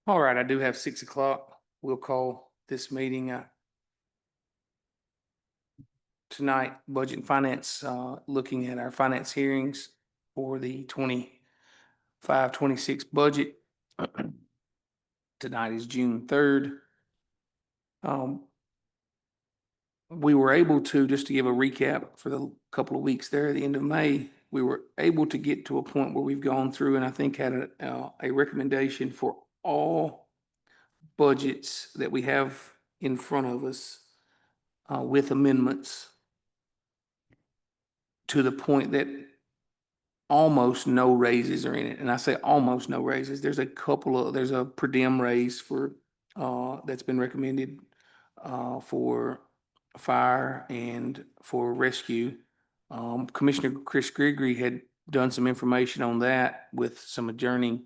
All right, I do have 6 o'clock. We'll call this meeting tonight, Budget and Finance, looking at our finance hearings for the 25-26 budget. Tonight is June 3rd. We were able to, just to give a recap for the couple of weeks there at the end of May, we were able to get to a point where we've gone through and I think had a recommendation for all budgets that we have in front of us with amendments to the point that almost no raises are in it. And I say almost no raises. There's a per diem raise for, that's been recommended for fire and for rescue. Commissioner Chris Gregory had done some information on that with some adjourning,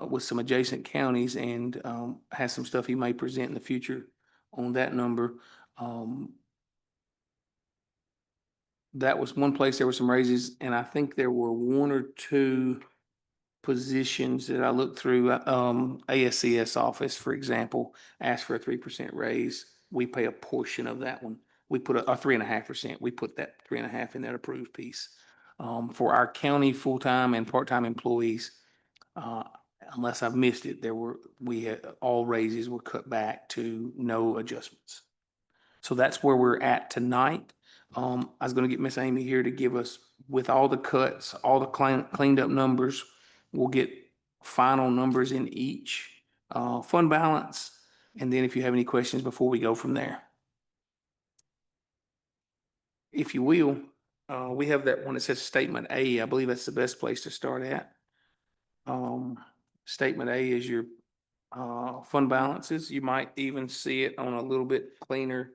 with some adjacent counties and has some stuff he may present in the future on that number. That was one place there were some raises, and I think there were one or two positions that I looked through. ASCS office, for example, asked for a 3% raise. We pay a portion of that one. We put a 3.5%. We put that 3.5 in that approved piece. For our county full-time and part-time employees, uh, unless I've missed it, all raises were cut back to no adjustments. So that's where we're at tonight. I was gonna get Miss Amy here to give us, with all the cuts, all the cleaned up numbers, we'll get final numbers in each, fund balance. And then if you have any questions before we go from there. If you will, we have that one that says Statement A. I believe that's the best place to start at. Statement A is your, fund balances. You might even see it on a little bit cleaner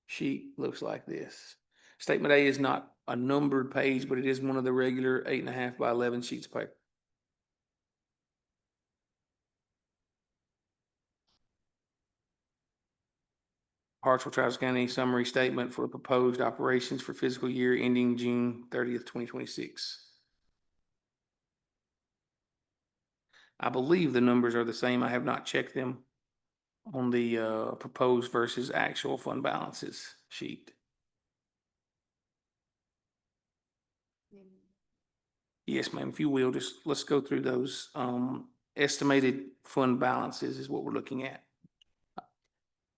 sheet. Looks like this. Statement A is not a numbered page, but it is one of the regular 8.5 by 11 sheets of paper. Hartsville Travis County summary statement for proposed operations for fiscal year ending June 30th, 2026. I believe the numbers are the same. I have not checked them on the proposed versus actual fund balances sheet. Yes, ma'am. If you will, just let's go through those. Estimated fund balances is what we're looking at.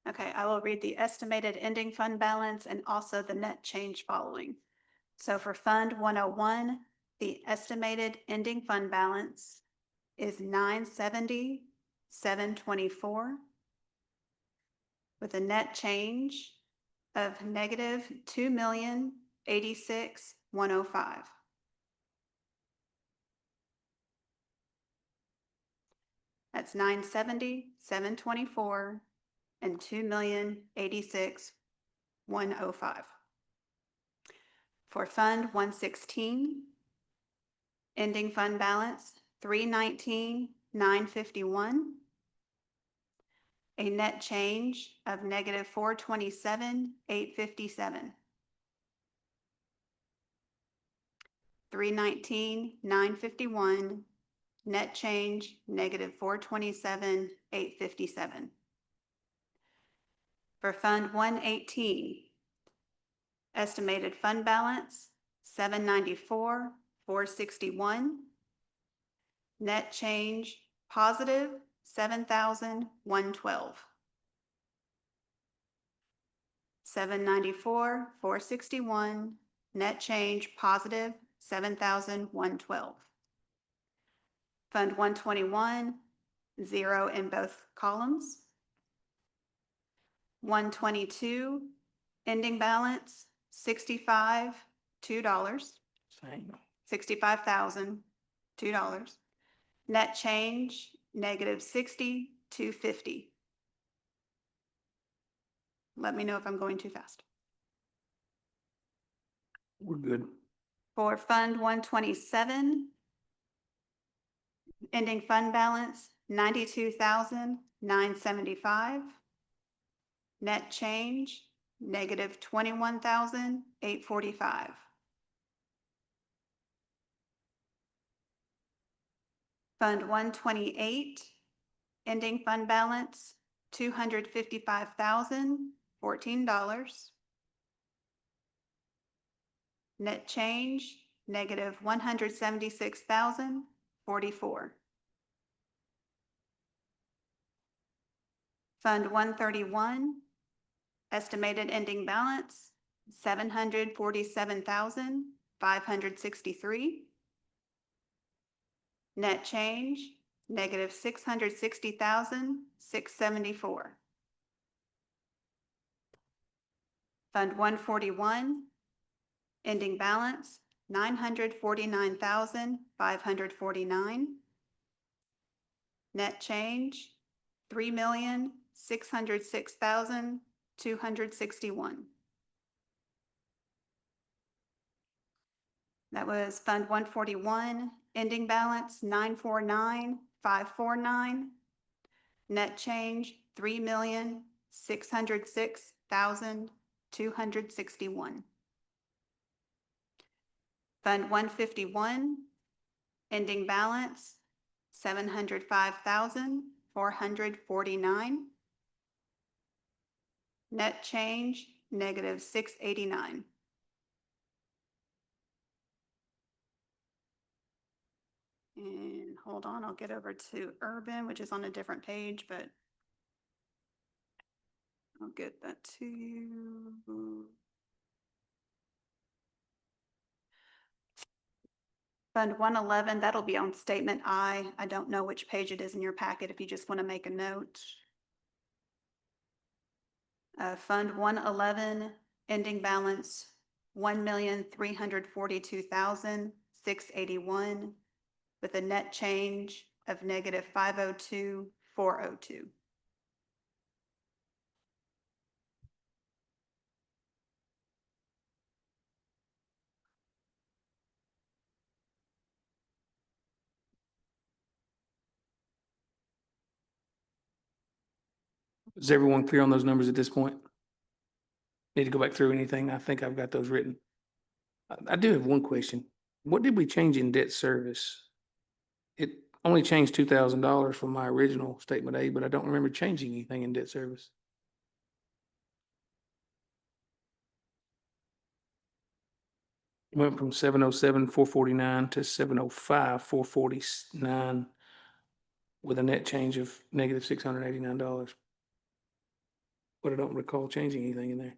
Okay, I will read the estimated ending fund balance and also the net change following. So for Fund 101, the estimated ending fund balance is $970,724 with a net change of negative $2,086,105. That's $970,724 and $2,086,105. For Fund 116, ending fund balance $319,951, a net change of negative $427,857. $319,951, net change negative $427,857. For Fund 118, estimated fund balance $794,461, net change positive $7,112. $794,461, net change positive $7,112. Fund 121, zero in both columns. 122, ending balance $65,002. Same. $65,002. Net change negative $60,250. Let me know if I'm going too fast. We're good. For Fund 127, ending fund balance $92,975. Net change negative $21,845. Fund 128, ending fund balance, $255,014. Net change, negative $176,044. Fund 131, estimated ending balance, $747,563. Net change, negative $660,674. Fund 141, ending balance, $949,549. Net change, $3,606,261. That was Fund 141, ending balance 949,549. Net change, $3,606,261. Fund 151, ending balance $705,449. Net change, negative $689. And hold on, I'll get over to urban, which is on a different page, but I'll get that to you. Fund 111, that'll be on statement I. I don't know which page it is in your packet if you just want to make a note. Fund 111, ending balance $1,342,681 with a net change of negative $502,402. Is everyone clear on those numbers at this point? Need to go back through anything? I think I've got those written. I do have one question. What did we change in debt service? It only changed $2,000 from my original statement A, but I don't remember changing anything in debt service. Went from 707,449 to 705,449 with a net change of negative $689. But I don't recall changing anything in there.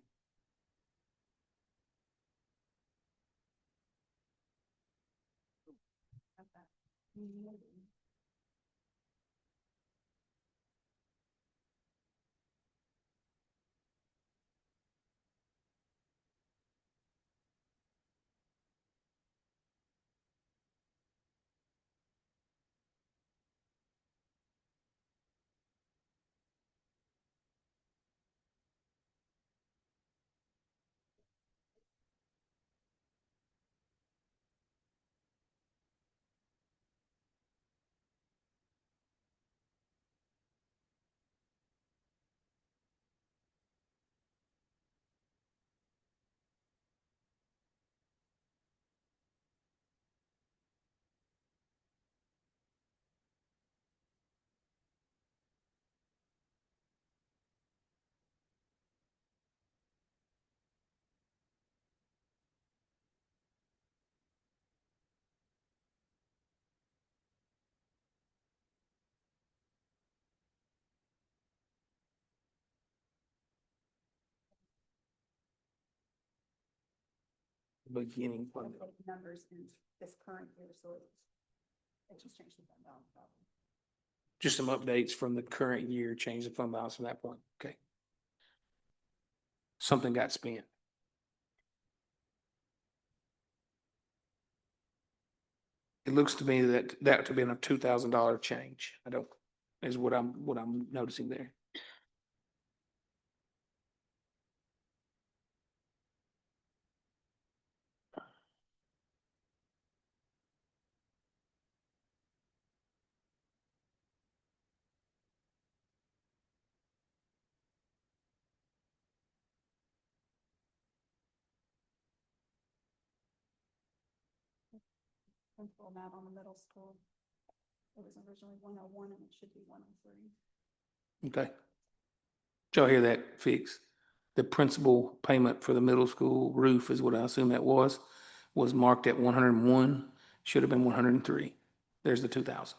Beginning fund. Numbers in this current year, so it just changed the fund balance. Just some updates from the current year, change the fund balance from that point. Okay. Something got spent. It looks to me that that would have been a $2,000 change. I don't, is what I'm noticing there. Principal amount on the middle school. It was originally 101 and it should be 103. Okay. Did y'all hear that, Fix? The principal payment for the middle school roof is what I assume that was marked at 101, should have been 103. There's the 2,000.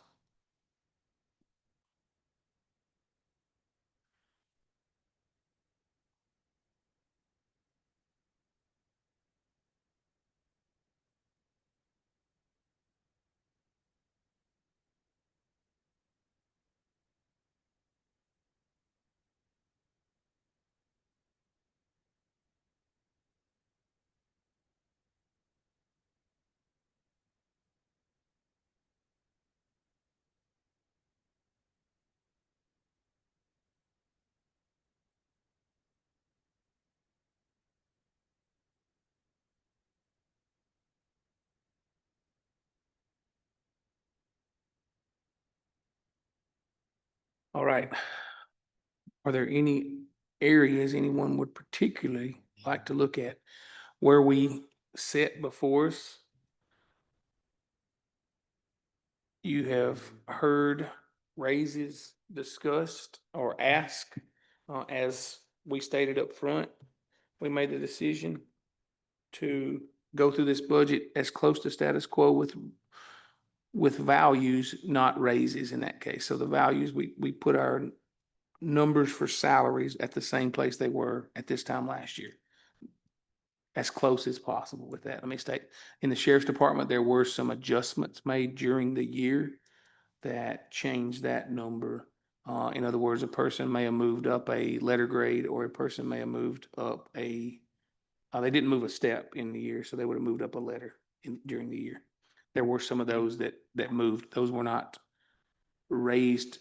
All right. Are there any areas anyone would particularly like to look at where we set before us? You have heard raises discussed or asked, as we stated up front. We made the decision to go through this budget as close to status quo with values, not raises in that case. So the values, we put our numbers for salaries at the same place they were at this time last year. As close as possible with that. Let me state, in the sheriff's department, there were some adjustments made during the year that changed that number. In other words, a person may have moved up a letter grade, or a person may have moved up they didn't move a step in the year, so they would have moved up a letter during the year. There were some of those that moved. Those were not raises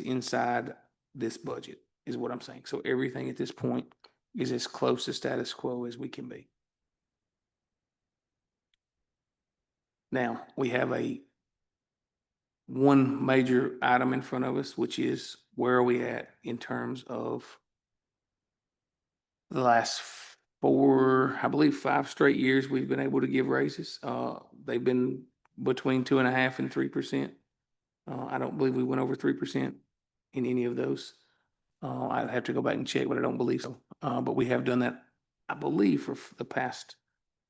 inside this budget, is what I'm saying. So everything at this point is as close to status quo as we can be. Now, we have one major item in front of us, which is where are we at in terms of the last I believe 5 straight years we've been able to give raises. They've been between 2.5% and 3%. I don't believe we went over 3% in any of those. I'd have to go back and check, but I don't believe so. But we have done that, I believe, for the past,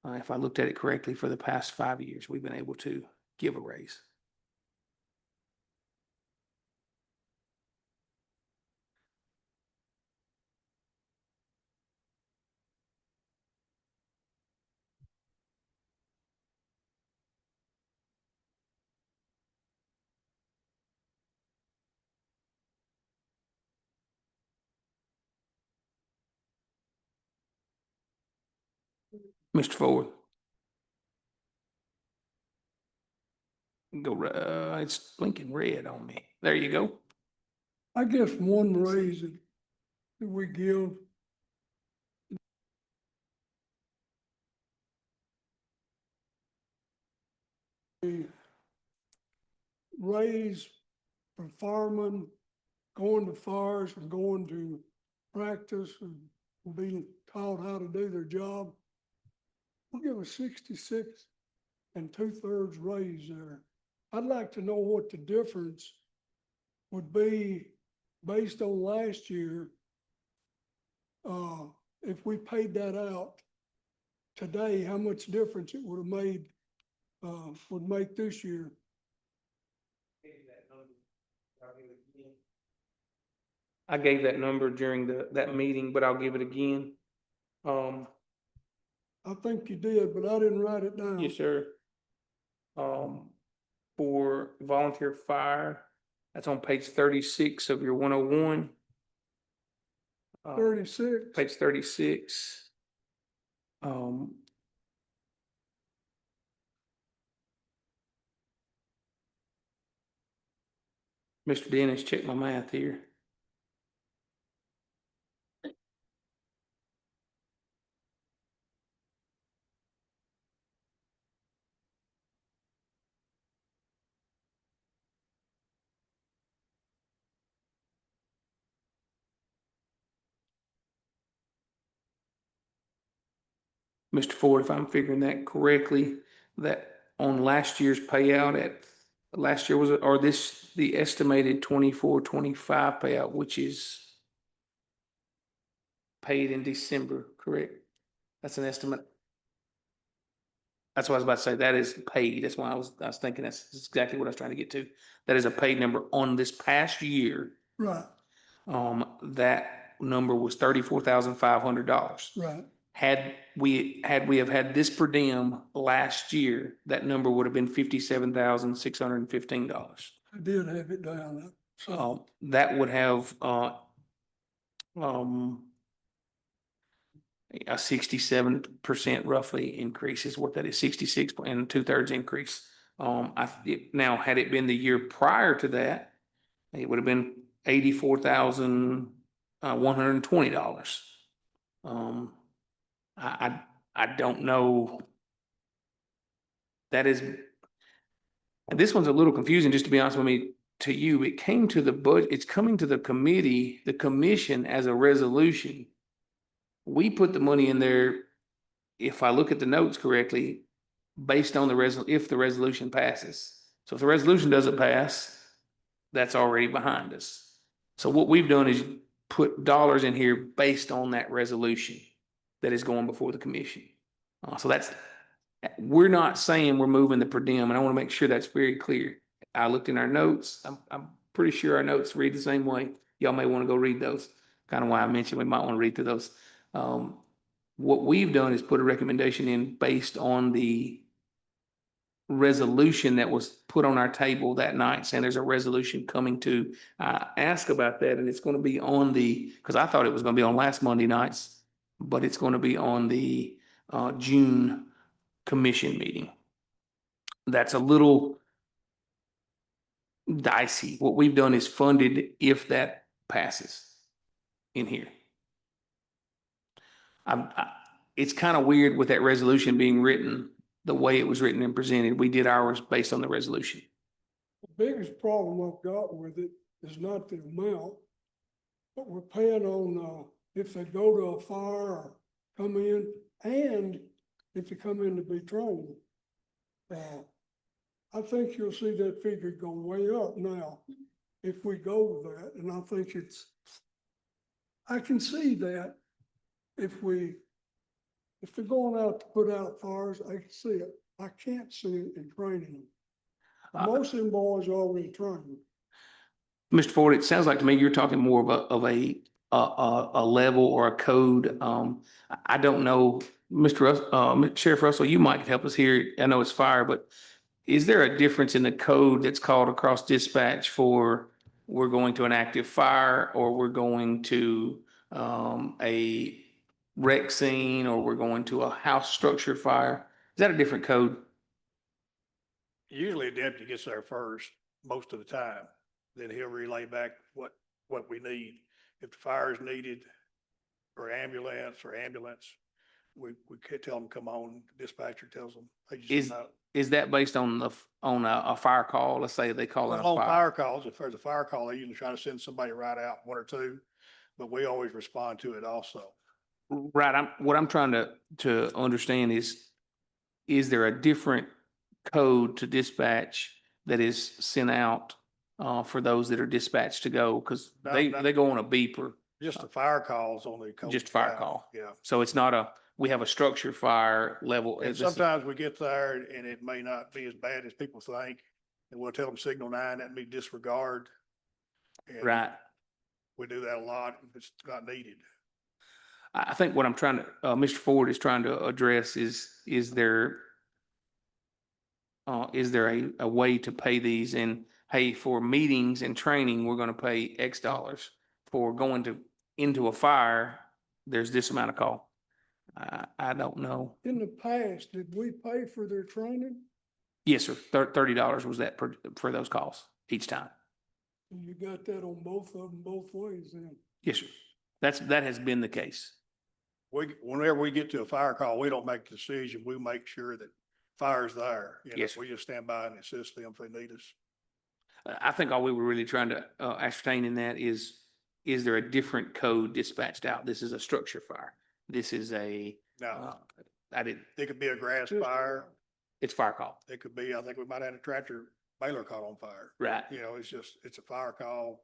if I looked at it correctly, for the past 5 years, we've been able to give a raise. Mr. Ford. Go, it's blinking red on me. There you go. I guess one raise that we give the raise for firemen going to fires and going to practice and being taught how to do their job. We'll give a 66 2/3 raise there. I'd like to know what the difference would be based on last year. If we paid that out today, how much difference it would have made, would make this year. I gave that number during that meeting, but I'll give it again. I think you did, but I didn't write it down. Yes, sir. For volunteer fire, that's on page 36 of your 101. 36. Page 36. Mr. Dennis, check my math here. Mr. Ford, if I'm figuring that correctly, that on last year's payout at last year was, or this, the estimated 24-25 payout, which is paid in December, correct? That's an estimate. That's what I was about to say. That is paid. That's why I was thinking that's exactly what I was trying to get to. That is a paid number on this past year. Right, That number was $34,500. right. Had we have had this per diem last year, that number would have been $57,615. I did have it down. So, That would have, um, a 67% roughly increase is what that is, 66 and 2/3 increase. Now, had it been the year prior to that, it would have been $84,120. I don't know. That is, and this one's a little confusing, just to be honest with me, to you. It came to the budget, it's coming to the committee, the commission as a resolution. We put the money in there, if I look at the notes correctly, based on if the resolution passes. So if the resolution doesn't pass, that's already behind us. So what we've done is put dollars in here based on that resolution that is going before the commission. So we're not saying we're moving the per diem, and I want to make sure that's very clear. I looked in our notes. I'm pretty sure our notes read the same way. Y'all may want to go read those. Kind of why I mentioned we might want to read through those. What we've done is put a recommendation in based on the resolution that was put on our table that night, saying there's a resolution coming to, ask about that, and it's going to be on because I thought it was going to be on last Monday nights, but it's going to be on the June commission meeting. That's a little dicey. What we've done is funded if that passes in here. It's kind of weird with that resolution being written the way it was written and presented. We did ours based on the resolution. the biggest problem I've got with it is not the amount, but we're paying on, if they go to a fire or come in, and if they come in to be trained. I think you'll see that figure go way up now if we go with that, and I think I can see that if they're going out to put out fires, I can see it. I can't see it in training them. Most of them boys are already trained. Mr. Ford, it sounds like to me you're talking more of a level or a code. I don't know, Sheriff Russell, you might help us here. I know it's fire, but is there a difference in the code that's called across dispatch for we're going to an active fire, or we're going to a wreck scene, or we're going to a house structure fire? Is that a different code? Usually a deputy gets there first, most of the time. Then he'll relay back what we need. If the fire is needed, or ambulance, we could tell them, come on, dispatcher tells them. They just Is, know. is that based on a fire call? Let's say they call in Well, a on fire. fire calls, if there's a fire call, they usually try to send somebody right out, one or two, but we always respond to it also. Right, what I'm trying to understand is there a different code to dispatch that is sent out for those that are dispatched to go? Because No, they go on a beeper, Just the fire calls on the. code just fire out. call. Yeah. So it's not we have a structure fire level. And sometimes we get there and it may not be as bad as people think. And we'll tell them signal 9, that means disregard. And Right. we do that a lot if it's not needed. I think what I'm trying to, Mr. Ford is trying to address is there a way to pay these? And hey, for meetings and training, we're gonna pay X dollars. For going into a fire, there's this amount of call. I don't know. In the past, did we pay for their training? Yes, sir. $30 was that for those calls each time. And you got that on both of them, both ways then? Yes, sir. That has been the case. Whenever we get to a fire call, we don't make the decision. We make sure that fire's there. You know, Yes, sir. we just stand by and assist them if they need us. I think all we were really trying to ascertain in that is there a different code dispatched out? This is a structure fire. This is Now, I didn't, it could be a grass Just- fire. it's fire call. It could be, I think we might have a tractor Baylor caught on fire. Right. You know, it's a fire call.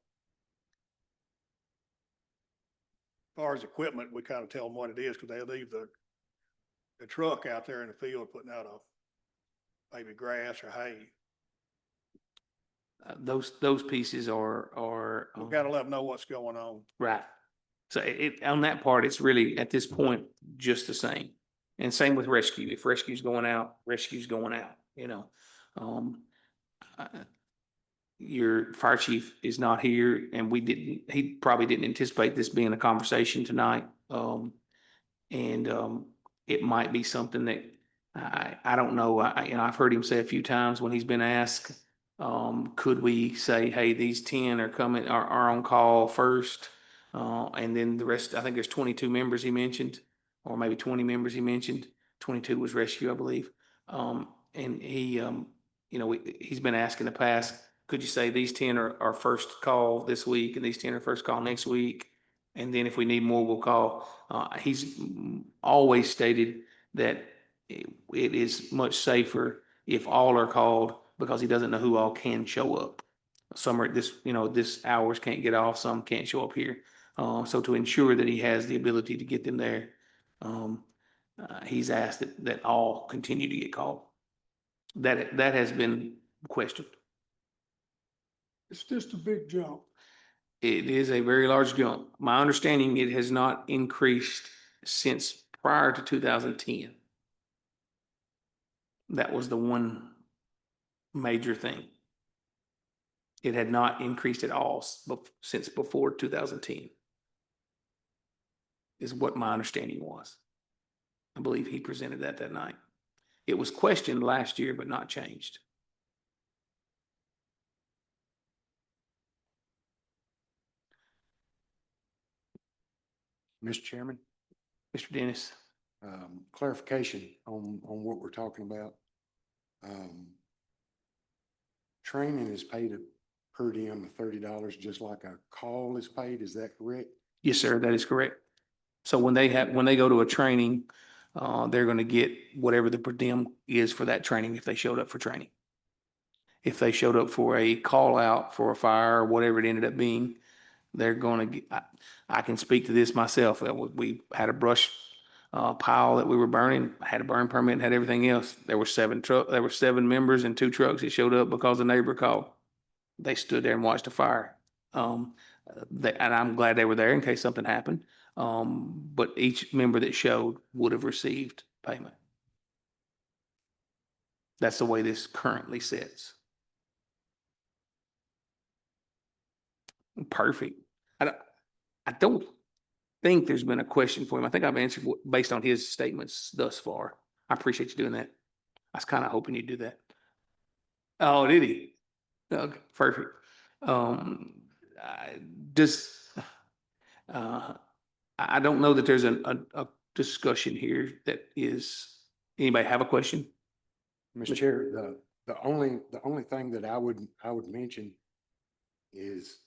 As far as equipment, we kind of tell them what it is because they leave the truck out there in the field putting out maybe grass or hay. Those pieces are. We gotta let them know what's going on. Right. So on that part, it's really at this point, just the same. And same with rescue. If rescue's going out, rescue's going out, you know. Uh, Your fire chief is not here and he probably didn't anticipate this being a conversation tonight. It might be something that I don't know. I've heard him say a few times when he's been asked, could we say, hey, these 10 are coming, are on call first? And then the rest, I think there's 22 members he mentioned, or maybe 20 members he mentioned. 22 was rescue, I believe. And he, he's been asked in the past, could you say these 10 are first call this week and these 10 are first call next week? And then if we need more, we'll call. He's always stated that it is much safer if all are called because he doesn't know who all can show up. Some are this hours can't get off, some can't show up here. So to ensure that he has the ability to get them there, he's asked that all continue to get called. That has been questioned. It's just a big jump. It is a very large jump. My understanding, it has not increased since prior to 2010. That was the one major thing. It had not increased at all since before 2010. Is what my understanding was. I believe he presented that night. It was questioned last year, but not changed. Mr. Chairman, Mr. Dennis, clarification on what we're talking about. Training is paid at per diem of $30, just like a call is paid. Is that correct? yes, sir, that is correct. So when they go to a training, they're going to get whatever the per diem is for that training if they showed up for training. If they showed up for a call out for a fire or whatever it ended up being, they're going to get, I can speak to this myself. We had a brush pile that we were burning, had a burn permit and had everything else. There were 7 members and 2 trucks that showed up because the neighbor called. They stood there and watched the fire. And I'm glad they were there in case something happened. But each member that showed would have received payment. That's the way this currently sits. Perfect. I don't think there's been a question for him. I think I've answered based on his statements thus far. I appreciate you doing that. I was kind of hoping you'd do that. Oh, did he? Okay, perfect. I don't know that there's a discussion here that is, anybody have a question? Mr. Chair, the only thing that I would mention is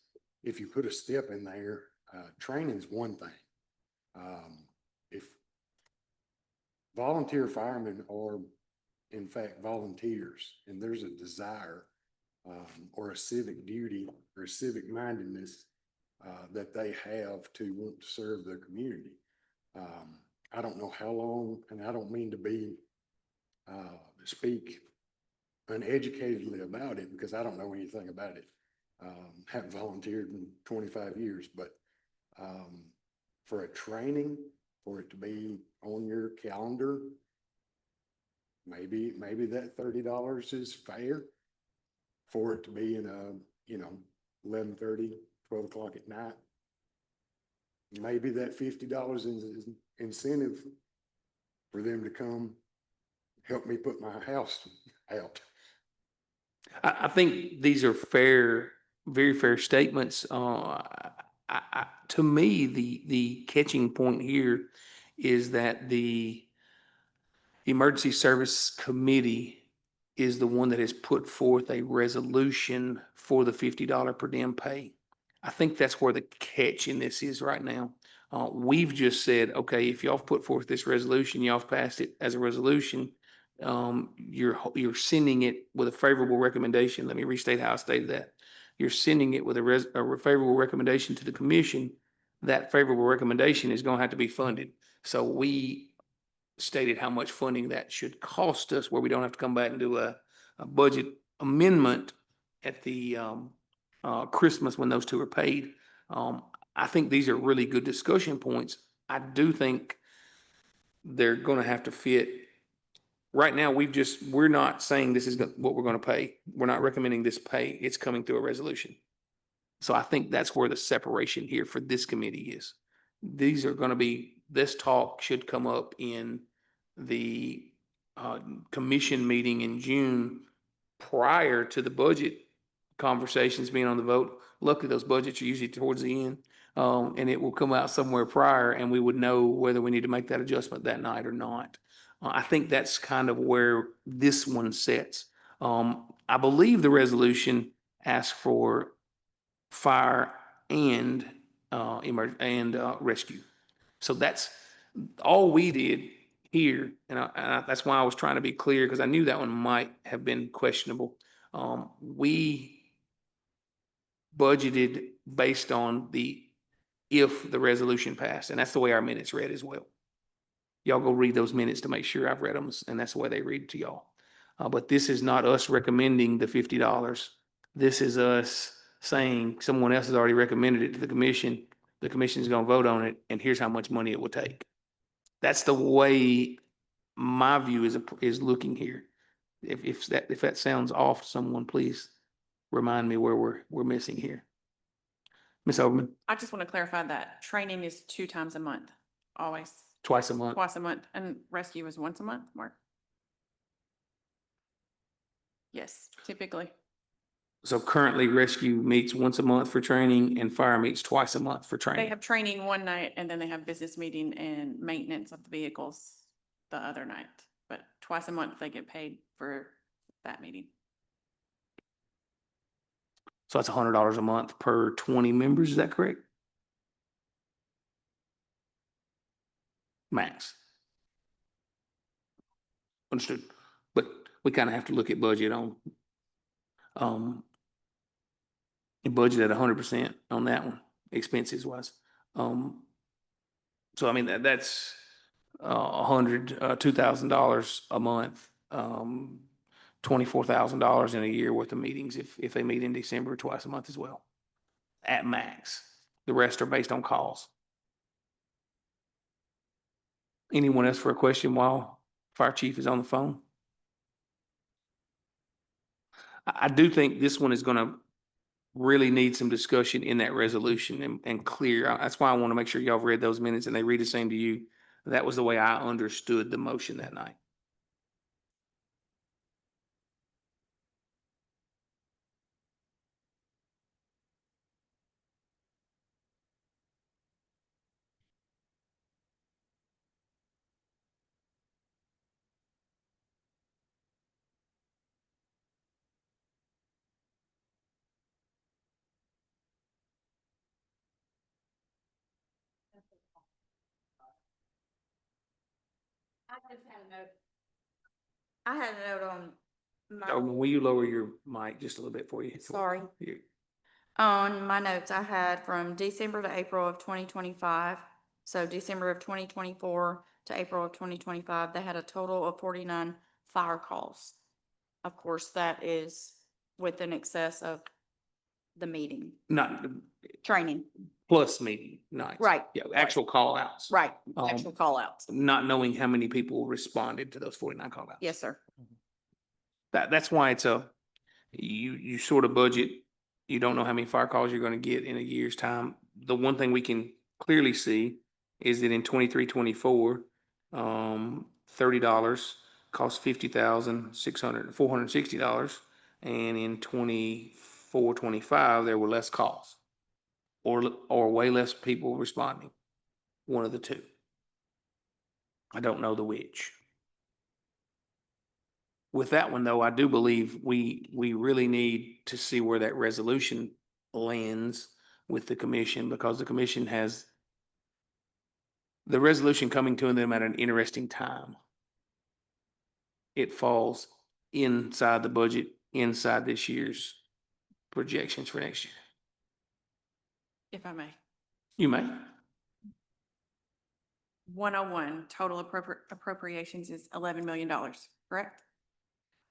if you put a step in there, training's one thing. If volunteer firemen are in fact volunteers and there's a desire or a civic duty or a civic mindedness that they have to want to serve their community. I don't know how long, and I don't mean to speak uneducatedly about it because I don't know anything about it. Haven't volunteered in 25 years, but for a training, for it to be on your calendar, maybe that $30 is fair. For it to be in 11:30, 12 o'clock at night, maybe that $50 is incentive for them to come help me put my house out. I think these are fair, very fair statements. To me, the catching point here is that the Emergency Service Committee is the one that has put forth a resolution for the $50 per diem pay. I think that's where the catch in this is right now. We've just said, okay, if y'all put forth this resolution, y'all have passed it as a resolution, you're sending it with a favorable recommendation. Let me restate how I stated that. You're sending it with a favorable recommendation to the commission. That favorable recommendation is gonna have to be funded. So we stated how much funding that should cost us, where we don't have to come back and do a budget amendment at the Christmas when those two are paid. I think these are really good discussion points. I do think they're gonna have to fit. Right now, we're not saying this is what we're gonna pay. We're not recommending this pay. It's coming through a resolution. So I think that's where the separation here for this committee is. These are gonna be, this talk should come up in the commission meeting in June prior to the budget conversations being on the vote. Luckily, those budgets are usually towards the end. And it will come out somewhere prior and we would know whether we need to make that adjustment that night or not. I think that's kind of where this one sits. I believe the resolution asks for fire and rescue. So that's all we did here. And that's why I was trying to be clear, because I knew that one might have been questionable. We budgeted based on if the resolution passed, and that's the way our minutes read as well. Y'all go read those minutes to make sure I've read them, and that's the way they read to y'all. But this is not us recommending the $50. This is us saying someone else has already recommended it to the commission. The commission is gonna vote on it, and here's how much money it will take. That's the way my view is looking here. If that sounds off, someone please remind me where we're missing here. Ms. Overman, I just want to clarify that training is 2 times a month, always twice a month. twice a month, and rescue is once a month, Mark? Yes, typically. So currently rescue meets once a month for training and fire meets twice a month for They training. have training one night and then they have business meeting and maintenance of the vehicles the other night. But twice a month they get paid for that meeting. So that's $100 a month per 20 members, is that correct? Max. Understood. But we kind of have to look at budget on, budget at 100% on that one, expenses wise. So I mean, that's $2,000 a month, $24,000 in a year worth of meetings if they meet in December twice a month as well. At max. The rest are based on calls. Anyone else for a question while fire chief is on the phone? I do think this one is gonna really need some discussion in that resolution and clear. That's why I want to make sure y'all have read those minutes and they read the same to you. That was the way I understood the motion that night. I had a note on Will you lower your mic just a little bit for you? Sorry. You- on my notes I had from December to April of 2025. So December of 2024 to April of 2025, they had a total of 49 fire calls. Of course, that is with an excess of the meeting, Not training, plus meeting nights. Right. Yeah, actual call outs. right, Um, actual call outs. Not knowing how many people responded to those 49 call outs. Yes, sir. That's why it's you sort of budget, you don't know how many fire calls you're gonna get in a year's time. The one thing we can clearly see is that in 23-24, $30 costs $460. And in 24-25, there were less calls. Or way less people responding. One of the two. I don't know the which. With that one, though, I do believe we really need to see where that resolution lands with the commission, because the commission has the resolution coming to them at an interesting time. it falls inside the budget, inside this year's projections for next year. If I may. You may. 101, total appropriations is $11 million, correct?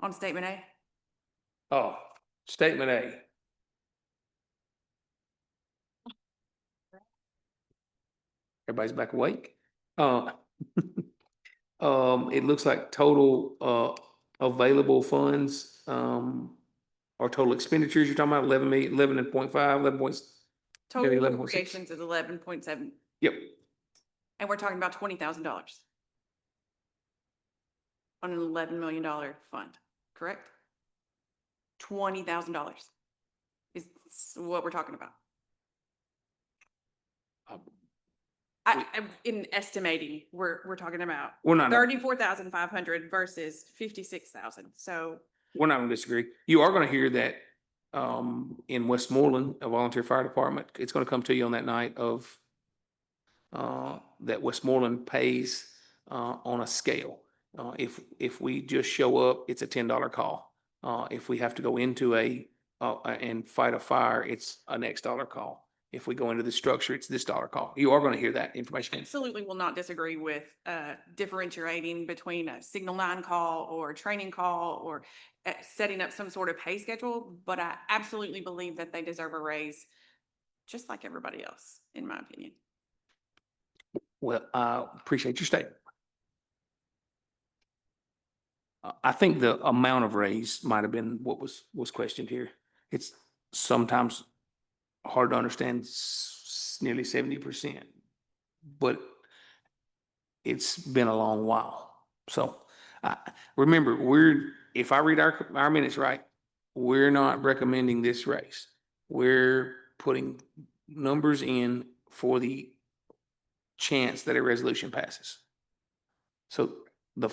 On statement A? Oh, statement A. Everybody's back awake? It looks like total, available funds, or total expenditures, you're talking about 11 million, 11.5, 11 points. Total 11.6. appropriations is 11.7, Yep, and we're talking about $20,000 on an $11 million fund, correct? $20,000 is what we're talking about. In estimating, we're talking about we're not, 34,500 versus 56,000. So we're not gonna disagree. You are gonna hear that, in Westmoreland, a volunteer fire department, it's gonna come to you on that night of, that Westmoreland pays, on a scale. If we just show up, it's a $10 call. If we have to go into and fight a fire, it's an X dollar call. If we go into the structure, it's this dollar call. You are gonna hear that information. absolutely will not disagree with differentiating between a Signal 9 call or a training call or setting up some sort of pay schedule, but I absolutely believe that they deserve a raise, just like everybody else, in my opinion. Well, I appreciate your statement. I think the amount of raise might have been what was questioned here. It's sometimes hard to understand, nearly 70%, but it's been a long while. So remember, if I read our minutes right, we're not recommending this raise. We're putting numbers in for the chance that a resolution passes. So the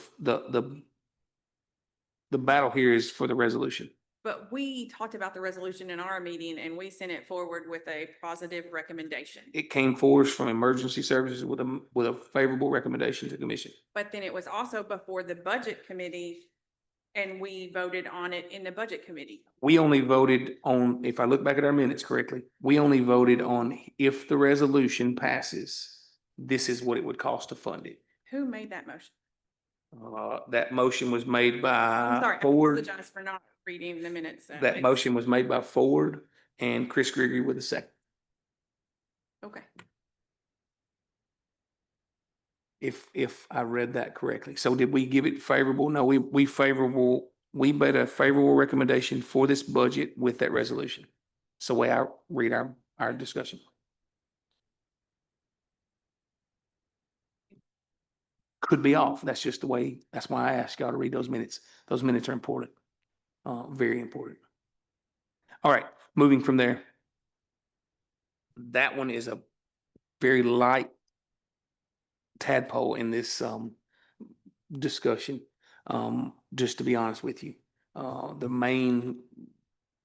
battle here is for the resolution. But we talked about the resolution in our meeting and we sent it forward with a positive recommendation. It came forward from emergency services with a favorable recommendation to commission. But then it was also before the budget committee and we voted on it in the budget committee. We only voted on, if I look back at our minutes correctly, we only voted on if the resolution passes, this is what it would cost to fund it. Who made that motion? That motion was made I'm by sorry, I Ford. apologize for not reading the minutes. That It's- motion was made by Ford and Chris Gregory with a second. Okay, If I read that correctly. So did we give it favorable? No, we made a favorable recommendation for this budget with that resolution. It's the way I read our discussion. Could be off. That's just the way, that's why I asked y'all to read those minutes. Those minutes are important. Very important. All right, moving from there. That one is a very light tadpole in this discussion, just to be honest with you. The main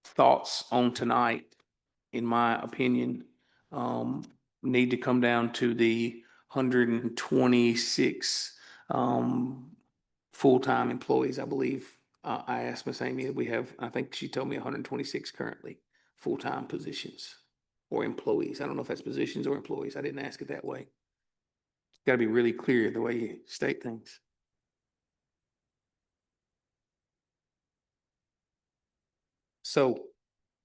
thoughts on tonight, in my opinion, need to come down to the 126 full-time employees, I believe. I asked Miss Amy, we have, I think she told me 126 currently full-time positions or employees. I don't know if that's positions or employees. I didn't ask it that way. Got to be really clear the way you state things. So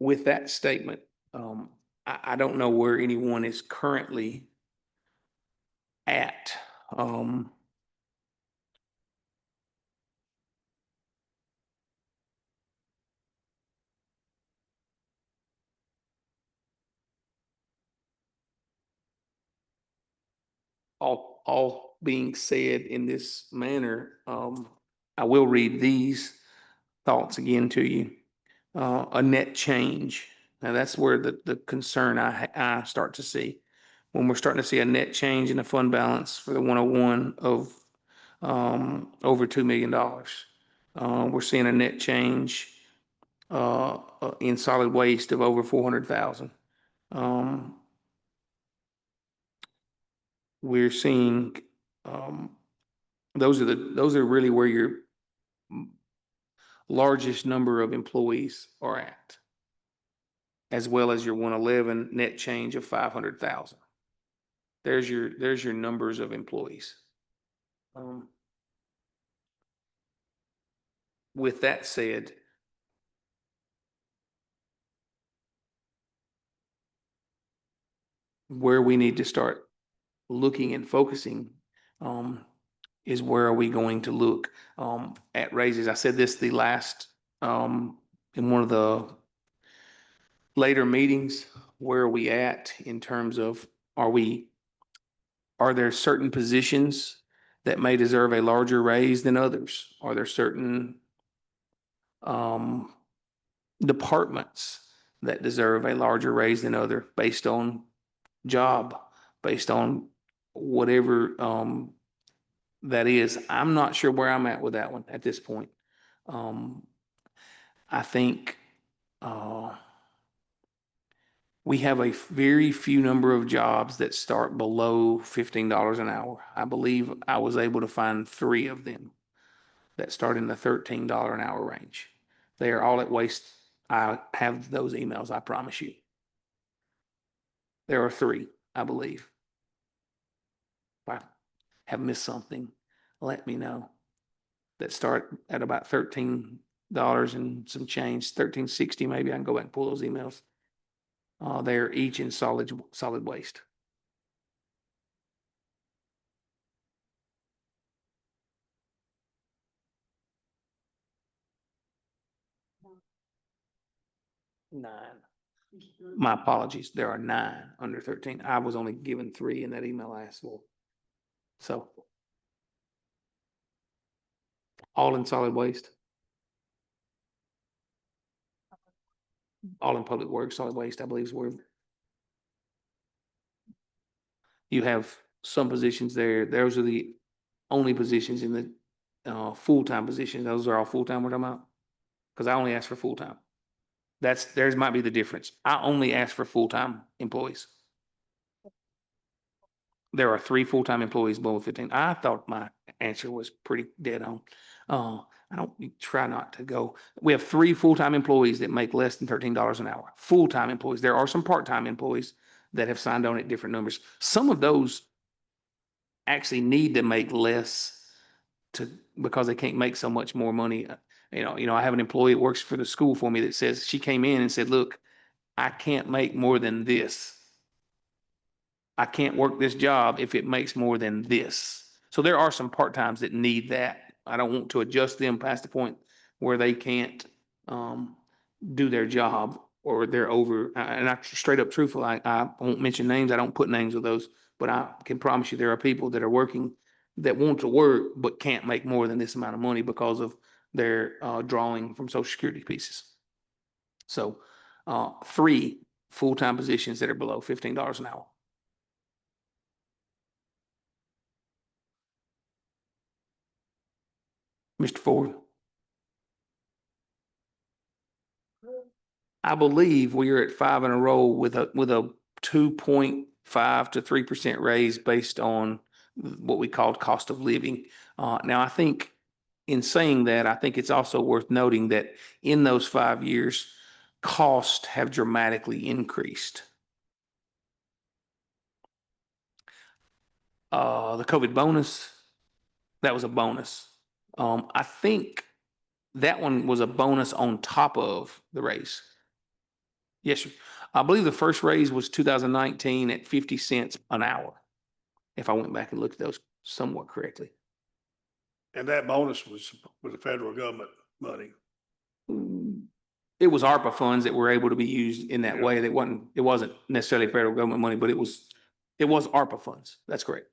with that statement, I don't know where anyone is currently at. All being said in this manner, I will read these thoughts again to you. A net change. Now that's where the concern I start to see. When we're starting to see a net change in the fund balance for the 101 of over $2 million. We're seeing a net change in solid waste of over 400,000. We're seeing those are really where your largest number of employees are at, as well as your 111 net change of 500,000. There's your numbers of employees. With that said, where we need to start looking and focusing is where are we going to look at raises? I said this the last in one of the later meetings. Where are we at in terms of are there certain positions that may deserve a larger raise than others? Are there certain departments that deserve a larger raise than other based on job, based on whatever that is? I'm not sure where I'm at with that one at this point. I think we have a very few number of jobs that start below $15 an hour. I believe I was able to find 3 of them that start in the $13 an hour range. They are all at waste. I have those emails, I promise you. There are 3, I believe. If I have missed something, let me know. That start at about $13 and some change, $13.60 maybe. I can go back and pull those emails. They're each in solid waste. Nine. My apologies. There are 9 under 13. I was only given 3 in that email I asked for. So all in solid waste. All in public works, solid waste, I believe is where you have some positions there. Those are the only positions in the full-time positions. Those are all full-time we're talking about? Because I only asked for full-time. Theirs might be the difference. I only asked for full-time employees. There are 3 full-time employees below 15. I thought my answer was pretty dead on. I don't try not to go. We have 3 full-time employees that make less than $13 an hour. Full-time employees. There are some part-time employees that have signed on at different numbers. Some of those actually need to make less because they can't make so much more money. I have an employee that works for the school for me that says she came in and said, look, I can't make more than this. I can't work this job if it makes more than this. So there are some part-times that need that. I don't want to adjust them past the point where they can't do their job or they're over. And I straight up truthful, I won't mention names. I don't put names of those, but I can promise you there are people that are working that want to work but can't make more than this amount of money because of their drawing from Social Security pieces. So 3 full-time positions that are below $15 an hour. Mr. Ford. I believe we are at 5 in a row with a 2.5 to 3% raise based on what we called cost of living. Now, I think in saying that, I think it's also worth noting that in those 5 years, costs have dramatically increased. The COVID bonus, that was a bonus. I think that one was a bonus on top of the raise. Yes, sir. I believe the first raise was 2019 at 50 cents an hour. If I went back and looked at those somewhat correctly. And that bonus was the federal government money. It was ARPA funds that were able to be used in that Yeah. way. It wasn't necessarily federal government money, but it was ARPA funds. That's correct.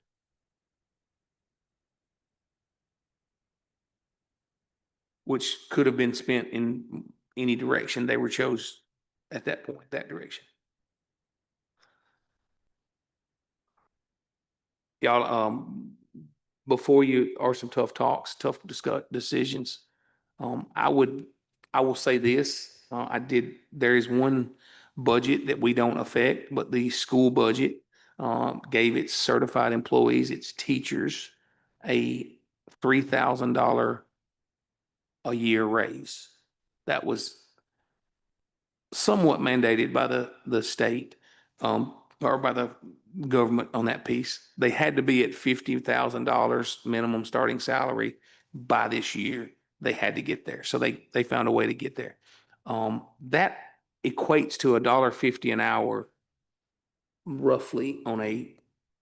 Which could have been spent in any direction they were chose at that point, that direction. Y'all, before you are some tough talks, tough decisions. I will say this, there is one budget that we don't affect, but the school budget gave its certified employees, its teachers, a $3,000 a year raise. That was somewhat mandated by the state, or by the government on that piece. They had to be at $50,000 minimum starting salary by this year. They had to get there. So they found a way to get there. That equates to $1.50 an hour roughly on a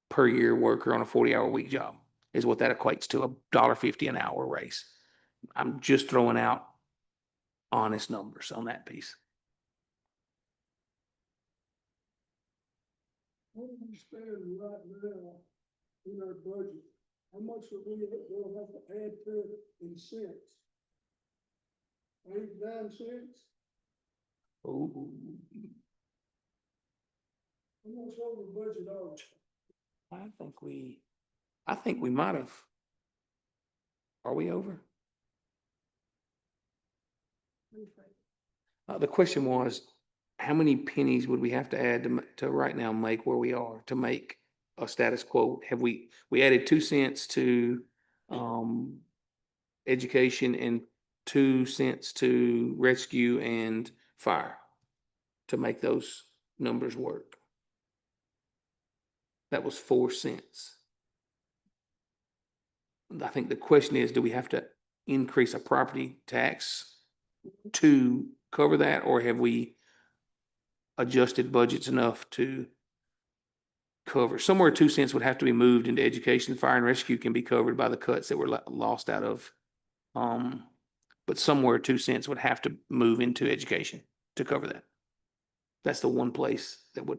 per year worker on a 40-hour week job is what that equates to, $1.50 an hour raise. I'm just throwing out honest numbers on that piece. What do we spend right now in our budget? How much are we gonna have to add to it in cents? 8, 9 cents? Ooh, How much over budget are we? I think we might have. Are we over? The question was, how many pennies would we have to add to right now make where we are to make a status quo? Have we added 2 cents to, education and 2 cents to rescue and fire to make those numbers work? That was 4 cents. I think the question is, do we have to increase a property tax to cover that, or have we adjusted budgets enough to cover? Somewhere 2 cents would have to be moved into education. Fire and rescue can be covered by the cuts that were lost out of. But somewhere 2 cents would have to move into education to cover that. That's the one place that would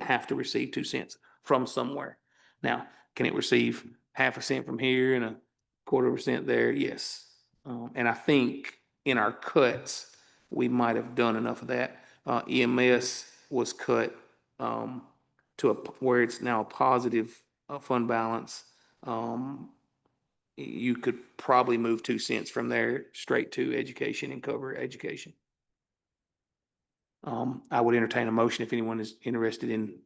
have to receive 2 cents from somewhere. Now, can it receive 1/2 cent from here and 1/4 cent there? Yes. And I think in our cuts, we might have done enough of that. EMS was cut, to where it's now a positive, fund balance. You could probably move 2 cents from there straight to education and cover education. I would entertain a motion if anyone is interested in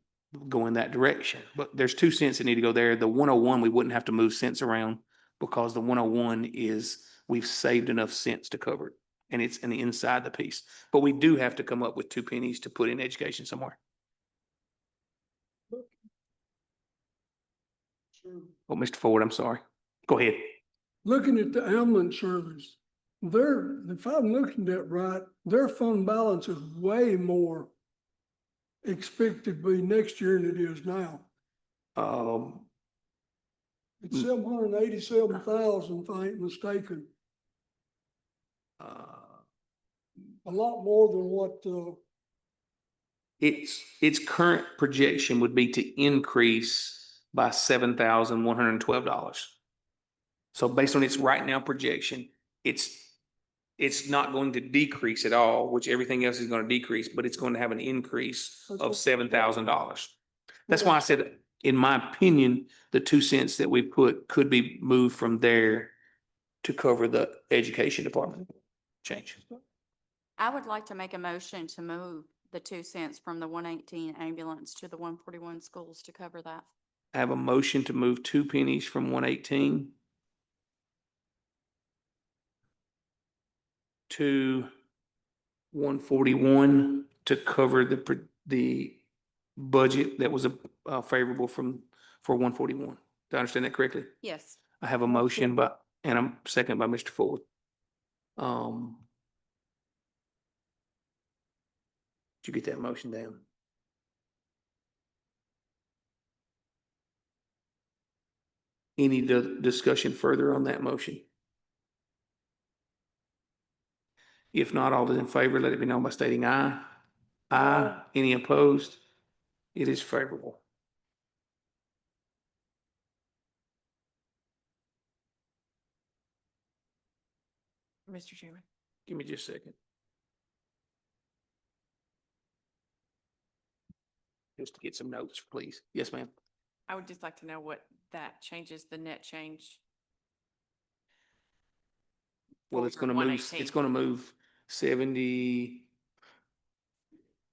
going that direction, but there's 2 cents that need to go there. The 101, we wouldn't have to move cents around because the 101 is, we've saved enough cents to cover it. And it's inside the piece, but we do have to come up with 2 pennies to put in education somewhere. Sure. Oh, Mr. Ford, I'm sorry. Go ahead. Looking at the ambulance service, if I'm looking at right, their fund balance is way more expected to be next year than it is now. It's Mm. 787,000, if I ain't mistaken, uh, a lot more than what, its current projection would be to increase by $7,112. So based on its right now projection, it's not going to decrease at all, which everything else is going to decrease, but it's going to have an increase of $7,000. That's why I said, in my opinion, the 2 cents that we put could be moved from there to cover the education department change. I would like to make a motion to move the 2 cents from the 118 ambulance to the 141 schools to cover that. I have a motion to move 2 pennies from 118 to 141 to cover the budget that was favorable for 141. Do I understand that correctly? Yes. I have a motion and I'm second by Mr. Ford. Did you get that motion down? Any discussion further on that motion? If not, all those in favor, let it be known by stating aye. Aye. Any opposed? It is favorable. Mr. Chairman. Give me just a second. Just to get some notes, please. Yes, ma'am. I would just like to know what that changes, the net change. Well, it's for gonna move, 118. it's gonna move 70.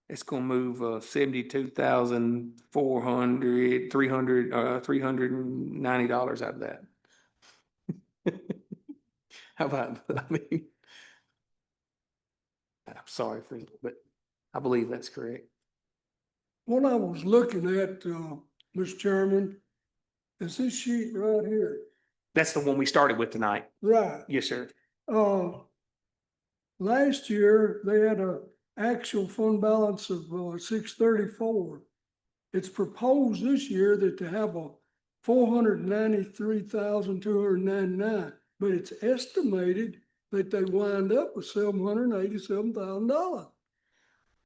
It's gonna move 72,400, $390 out of that. How about, I mean, I'm sorry for, but I believe that's correct. What I was looking at, Mr. Chairman, is this sheet right here. That's the one we started with tonight. Right. Yes, sir. Last year, they had a actual fund balance of, 634. It's proposed this year that to have a 493,299, but it's estimated that they wind up with $787,000.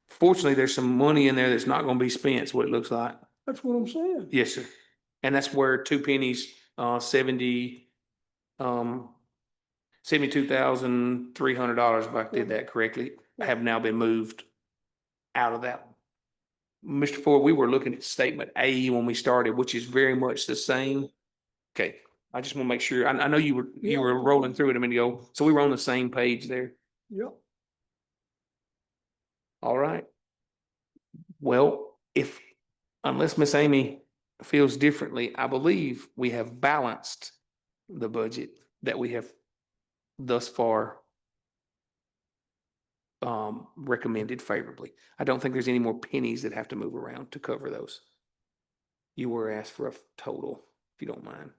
Fortunately, there's some money in there that's not gonna be spent, is what it looks like. That's what I'm saying. Yes, sir. And that's where two pennies, 72,300, if I did that correctly, have now been moved out of that. Mr. Ford, we were looking at statement A when we started, which is very much the same. Okay, I just want to make sure, I know you were rolling through it a minute ago, so we were on the same page there. Yep. All right. Well, unless Miss Amy feels differently, I believe we have balanced the budget that we have thus far recommended favorably. I don't think there's any more pennies that have to move around to cover those. You were asked for a total, if you don't mind.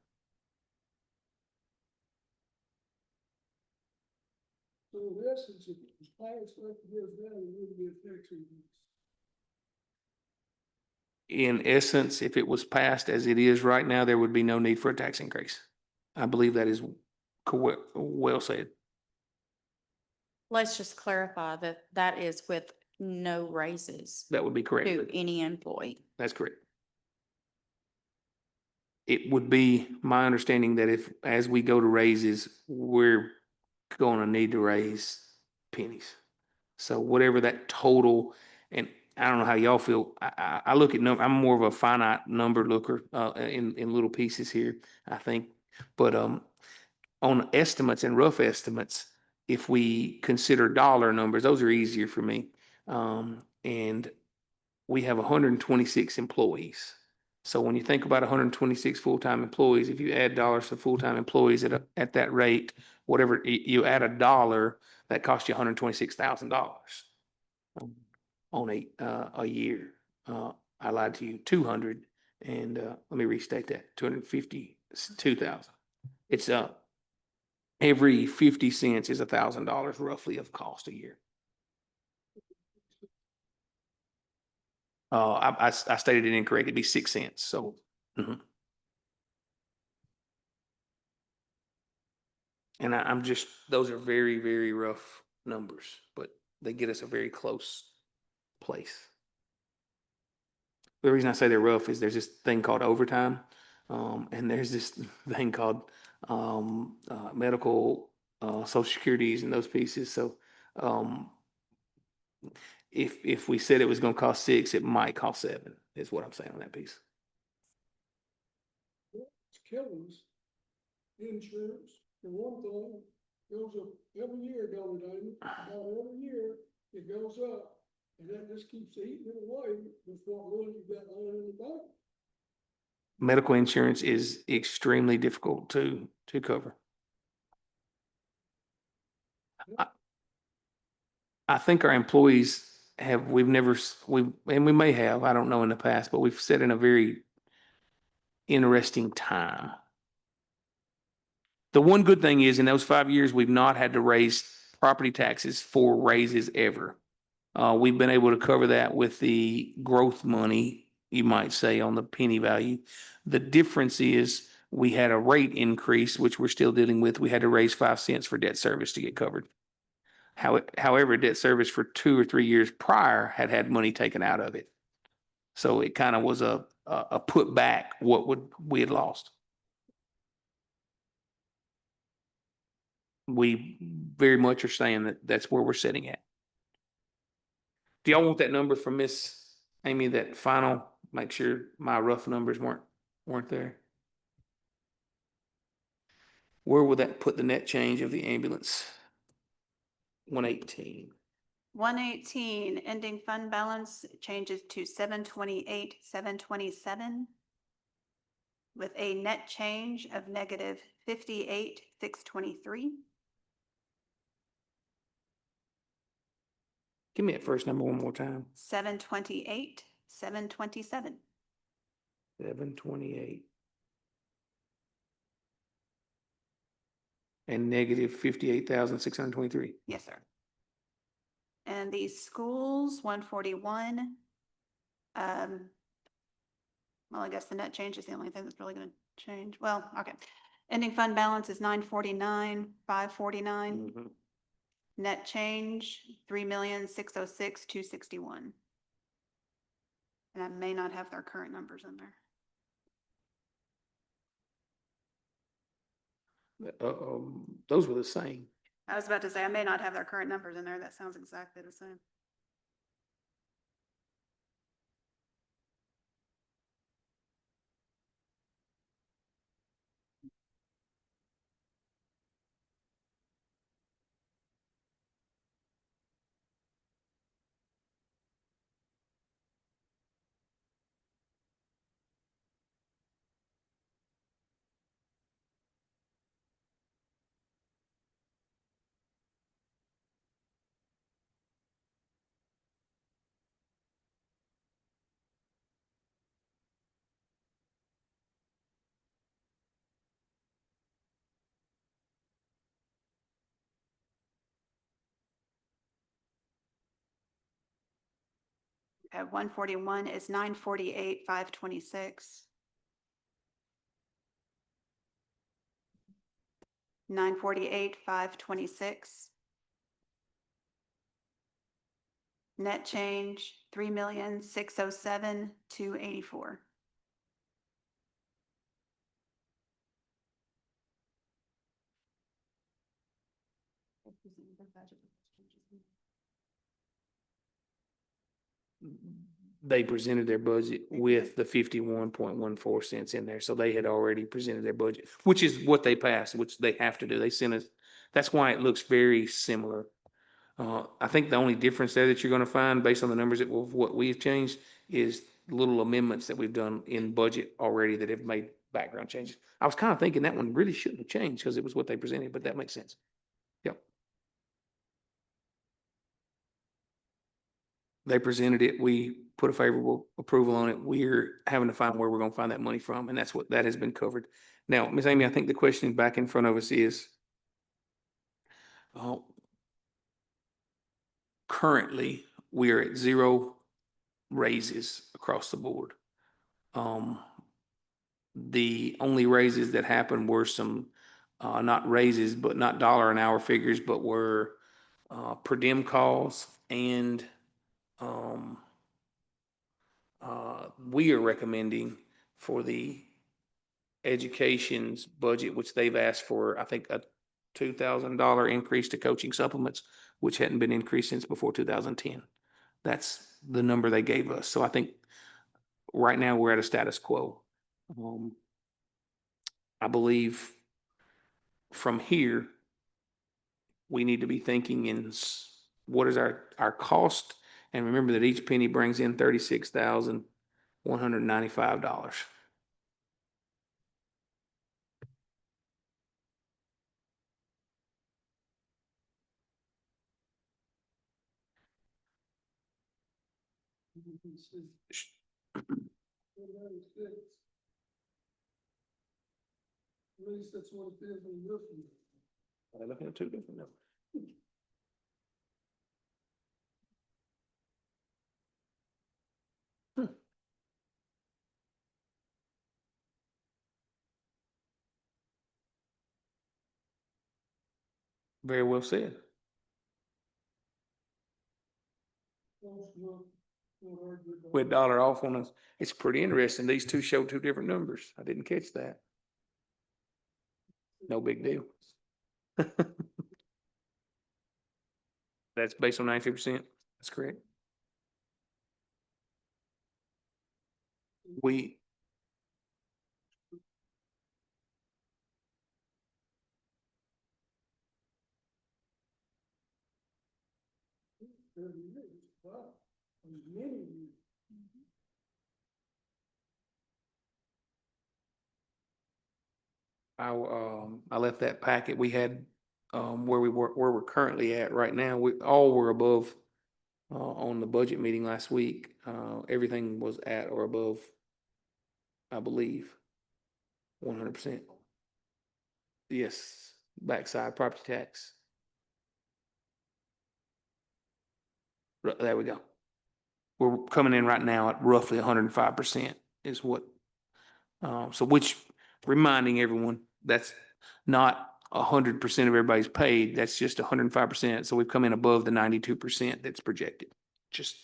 So in essence, if it was passed like it is now, it wouldn't be affecting this. In essence, if it was passed as it is right now, there would be no need for a tax increase. I believe that is well said. Let's just clarify that that is with no raises That would be correct. to any employee. That's correct. It would be my understanding that as we go to raises, we're gonna need to raise pennies. So whatever that total, and I don't know how y'all feel, I look at I'm more of a finite number looker, in little pieces here, I think. But, on estimates and rough estimates, if we consider dollar numbers, those are easier for me. And we have 126 employees. So when you think about 126 full-time employees, if you add dollars to full-time employees at that rate, whatever, you add a dollar, that costs you $126,000 on a year. I lied to you, 200, and let me restate that, 252,000. It's every 50 cents is $1,000 roughly of cost a year. I stated it incorrect. It'd be 6 cents. So, and I'm just, those are very, very rough numbers, but they get us a very close place. The reason I say they're rough is there's this thing called overtime, and there's this thing called medical, social securities and those pieces. So, if we said it was going to cost 6, it might cost 7, is what I'm saying on that piece. It's killing us. Insurance, for one thing, goes up every year, don't it, about every year, it goes up. And that just keeps eating it away with what money you got lying in the bank. Medical insurance is extremely difficult to cover. I think our employees and we may have, I don't know in the past, but we've set in a very interesting time. The one good thing is in those 5 years, we've not had to raise property taxes for raises ever. We've been able to cover that with the growth money, you might say, on the penny value. The difference is we had a rate increase, which we're still dealing with. We had to raise 5 cents for debt service to get covered. However, debt service for 2 or 3 years prior had money taken out of it. So it kind of was a put back what we had lost. We very much are saying that that's where we're sitting at. Do y'all want that number from Miss Amy, that final, make sure my rough numbers weren't there? Where would that put the net change of the ambulance? 118. 118, ending fund balance changes to 728, 727, with a net change of negative 58, 623. Give me that first number one more time. 728, 727. 728. And negative 58,623. Yes, sir. And the schools, 141. Well, I guess the net change is the only thing that's really gonna change. Well, okay. Ending fund balance is 949, 549. Mhm. Net change, 3,606,261. And I may not have their current numbers in there. Those were the same. I was about to say, I may not have their current numbers in there. That sounds exactly the same. At 141 is 948, 526. 948, 526. Net change, 3,607,284. They presented their budget with the 51.14 cents in there, so they had already presented their budget, which is what they passed, which they have to do. They sent us, that's why it looks very similar. I think the only difference there that you're gonna find based on the numbers that what we've changed is little amendments that we've done in budget already that have made background changes. I was kind of thinking that one really shouldn't have changed because it was what they presented, but that makes sense. Yep. They presented it, we put a favorable approval on it. We're having to find where we're gonna find that money from, and that's what, that has been covered. Now, Ms. Amy, I think the question back in front of us is, uh, currently, we are at 0 raises across the board. The only raises that happened were some, not raises, but not dollar an hour figures, but were, per diem calls and, we are recommending for the education's budget, which they've asked for, I think, a $2,000 increase to coaching supplements, which hadn't been increased since before 2010. That's the number they gave us. So I think right now we're at a status quo. I believe from here, we need to be thinking in what is our cost? And remember that each penny brings in $36,195. At least that's what it is in this one. I'm looking at two different numbers. Very well said. With dollar off on us, it's pretty interesting. These two show two different numbers. I didn't catch that. No big deal. That's based on 93%. That's correct. We, I left that packet. We had, where we're currently at right now. We all were above, on the budget meeting last week. Everything was at or above, I believe, 100%. Yes, backside property tax. There we go. We're coming in right now at roughly 105% is what, so which, reminding everyone, that's not 100% of everybody's paid, that's just 105%. So we've come in above the 92% that's projected. Just,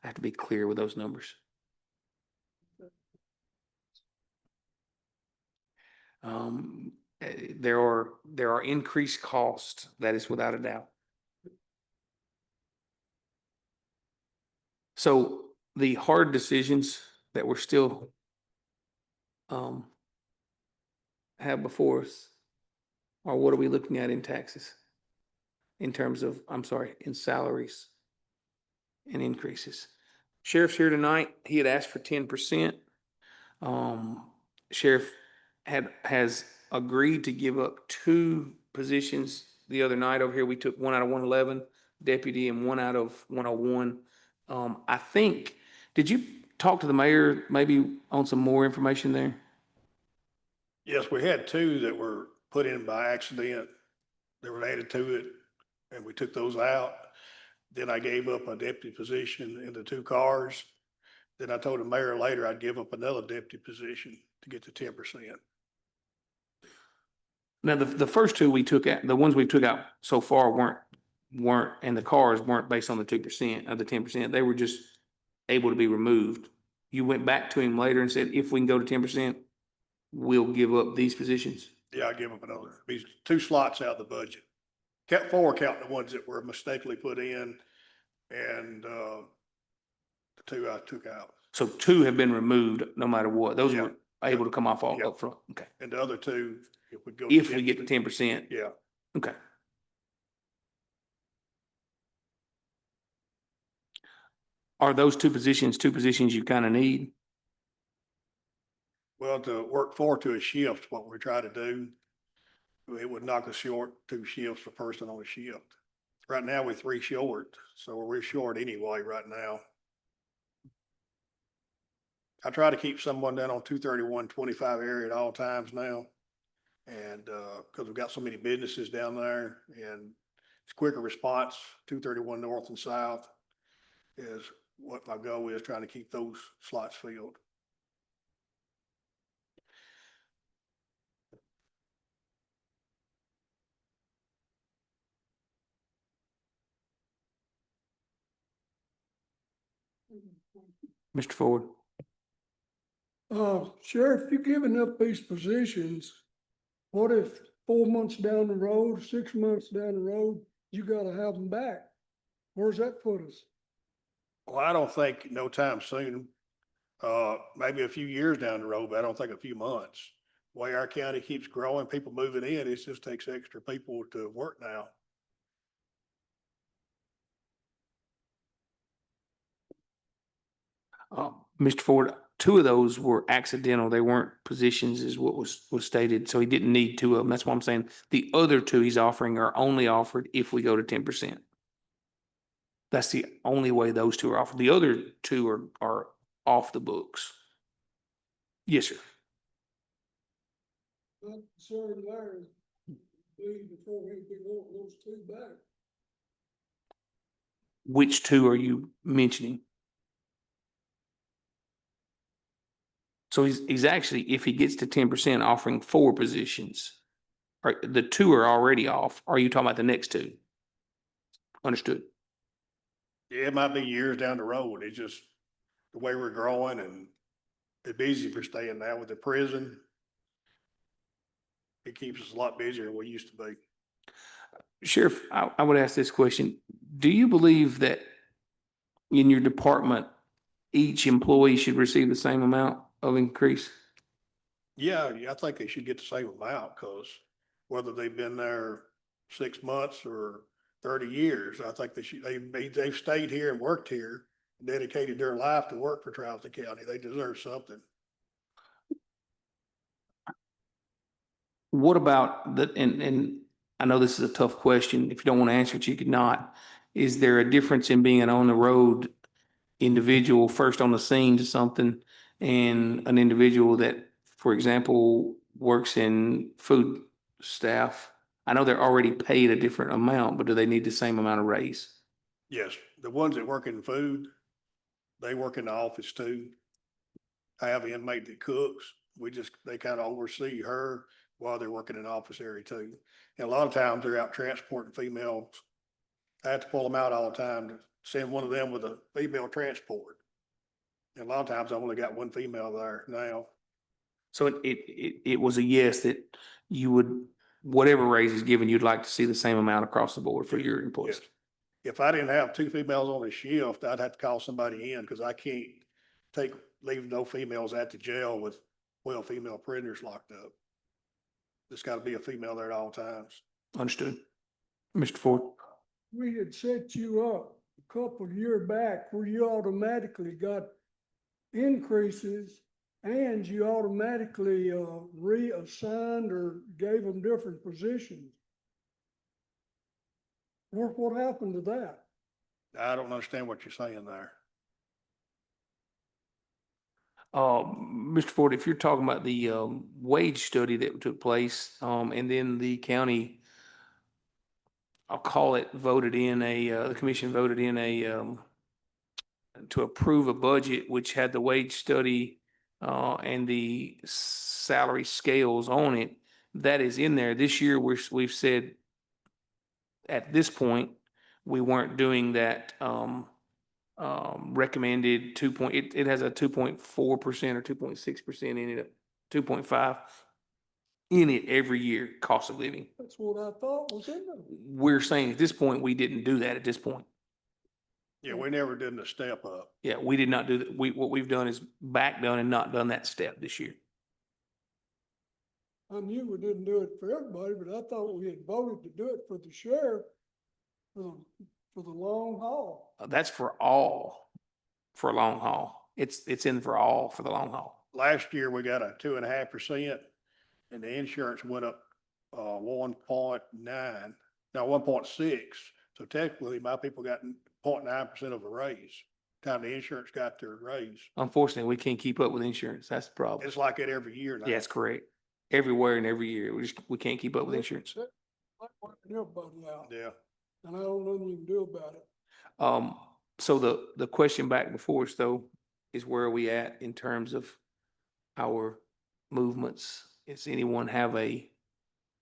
I have to be clear with those numbers. There are increased costs, that is without a doubt. So the hard decisions that we're still have before us are, what are we looking at in taxes? In terms of, I'm sorry, in salaries and increases. Sheriff's here tonight. He had asked for 10%. Sheriff has agreed to give up 2 positions the other night over here. We took 1 out of 111 deputy and 1 out of 101. I think, did you talk to the mayor maybe on some more information there? Yes, we had 2 that were put in by accident. They were added to it, and we took those out. Then I gave up a deputy position in the 2 cars. Then I told the mayor later I'd give up another deputy position to get to 10%. Now, the first 2 we took out, the ones we took out so far weren't, and the cars weren't based on the 2% of the 10%. They were just able to be removed. You went back to him later and said, if we can go to 10%, we'll give up these positions. Yeah, I give up another, these 2 slots out of the budget. Kept 4 counting the ones that were mistakenly put in, and the 2 I took out. So 2 have been removed no matter what. Those Yeah. were able to come off all Yeah. up front. Okay. And the other 2, if we go. If we get to 10%. Yeah, Okay. Are those 2 positions you kind of need? well, to work 4 to a shift, what we try to do, it would knock us short 2 shifts per person on a shift. Right now, we're 3 short, so we're short anyway right now. I try to keep someone down on 231-25 area at all times now. And, cause we've got so many businesses down there, and it's quicker response, 231 north and south is what my goal is, trying to keep those slots filled. Mr. Ford? Sheriff, you giving up these positions, what if 4 months down the road, 6 months down the road, you gotta have them back? Where's that put us? Well, I don't think no time soon, maybe a few years down the road, but I don't think a few months. The way our county keeps growing, people moving in, it just takes extra people to work now. Mr. Ford, 2 of those were accidental. They weren't positions is what was stated. So he didn't need 2 of them. That's why I'm saying the other 2 he's offering are only offered if we go to 10%. That's the only way those 2 are offered. The other 2 are off the books. Yes, sir. My concern there is, leave before we can want those 2 back. Which 2 are you mentioning? So he's actually, if he gets to 10%, offering 4 positions. Or the 2 are already off. Are you talking about the next 2? Understood. Yeah, it might be years down the road. It's just the way we're growing, and the busy we're staying now with the prison. It keeps us a lot busier than we used to be. Sheriff, I would ask this question. Do you believe that in your department, each employee should receive the same amount of increase? Yeah, I think they should get the same amount, because whether they've been there 6 months or 30 years, I think they've stayed here and worked here, dedicated their life to work for Charleston County. They deserve something. What about and I know this is a tough question. If you don't want to answer it, you could not. is there a difference in being an on-the-road individual first on the scene to something and an individual that, for example, works in food staff? I know they're already paid a different amount, but do they need the same amount of raise? Yes, the ones that work in food, they work in the office too. I have an inmate that cooks. They kind of oversee her while they're working in the office area too. And a lot of times they're out transporting females. I have to pull them out all the time to send one of them with a female transport. And a lot of times I've only got one female there now. So it was a yes that you would, whatever raise is given, you'd like to see the same amount across the board for your employees. Yes. If I didn't have two females on a shift, I'd have to call somebody in because I can't leave no females at the jail with 12 female prisoners locked up. There's got to be a female there at all times. Understood. Mr. Ford? We had set you up a couple of years back where you automatically got increases and you automatically reassigned or gave them different positions. What happened to that? I don't understand what you're saying there. Mr. Ford, if you're talking about the wage study that took place, and then the county, I'll call it, the commission voted in to approve a budget which had the wage study and the salary scales on it, that is in there. This year, we've said at this point, we weren't doing that recommended it has a 2.4% or 2.6% in it, 2.5 in it every year, cost of living. That's what I thought was in there. We're saying at this point, we didn't do that at this point. Yeah, we never did the step up. Yeah, we did not do that. What we've done is back done and not done that step this year. I knew we didn't do it for everybody, but I thought we had voted to do it for the sheriff for the long haul. That's for long haul. It's in for all for the long haul. Last year, we got a 2.5% and the insurance went up 1.9, now 1.6. So technically, my people got 0.9% of a raise. Time the insurance got their raise. Unfortunately, we can't keep up with insurance. That's the problem. It's like it every year now. Yeah, that's correct. Everywhere and every year. We can't keep up with insurance. Like wiping everybody out, Yeah. and I don't know what you can do about it. So the question back before us though, is where are we at in terms of our movements? Does anyone have a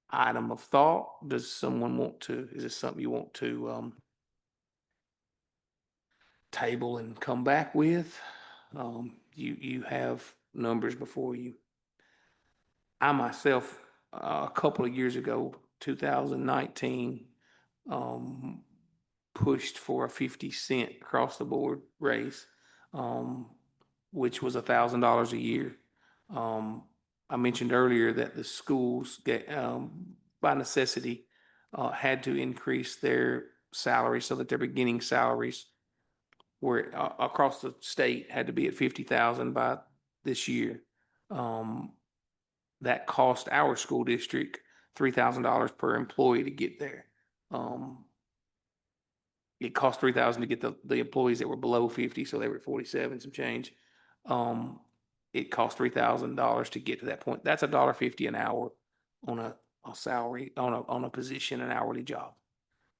item of thought? Does someone is this something you want to, table and come back with? You have numbers before you. I myself, a couple of years ago, 2019, pushed for a 50-cent across the board raise, which was $1,000 a year. I mentioned earlier that the schools by necessity, had to increase their salary so that their beginning salaries were across the state had to be at 50,000 by this year. That cost our school district $3,000 per employee to get there. It cost $3,000 to get the employees that were below 50, so they were at 47 some change. It cost $3,000 to get to that point. That's $1.50 an hour on a salary, on a position, an hourly job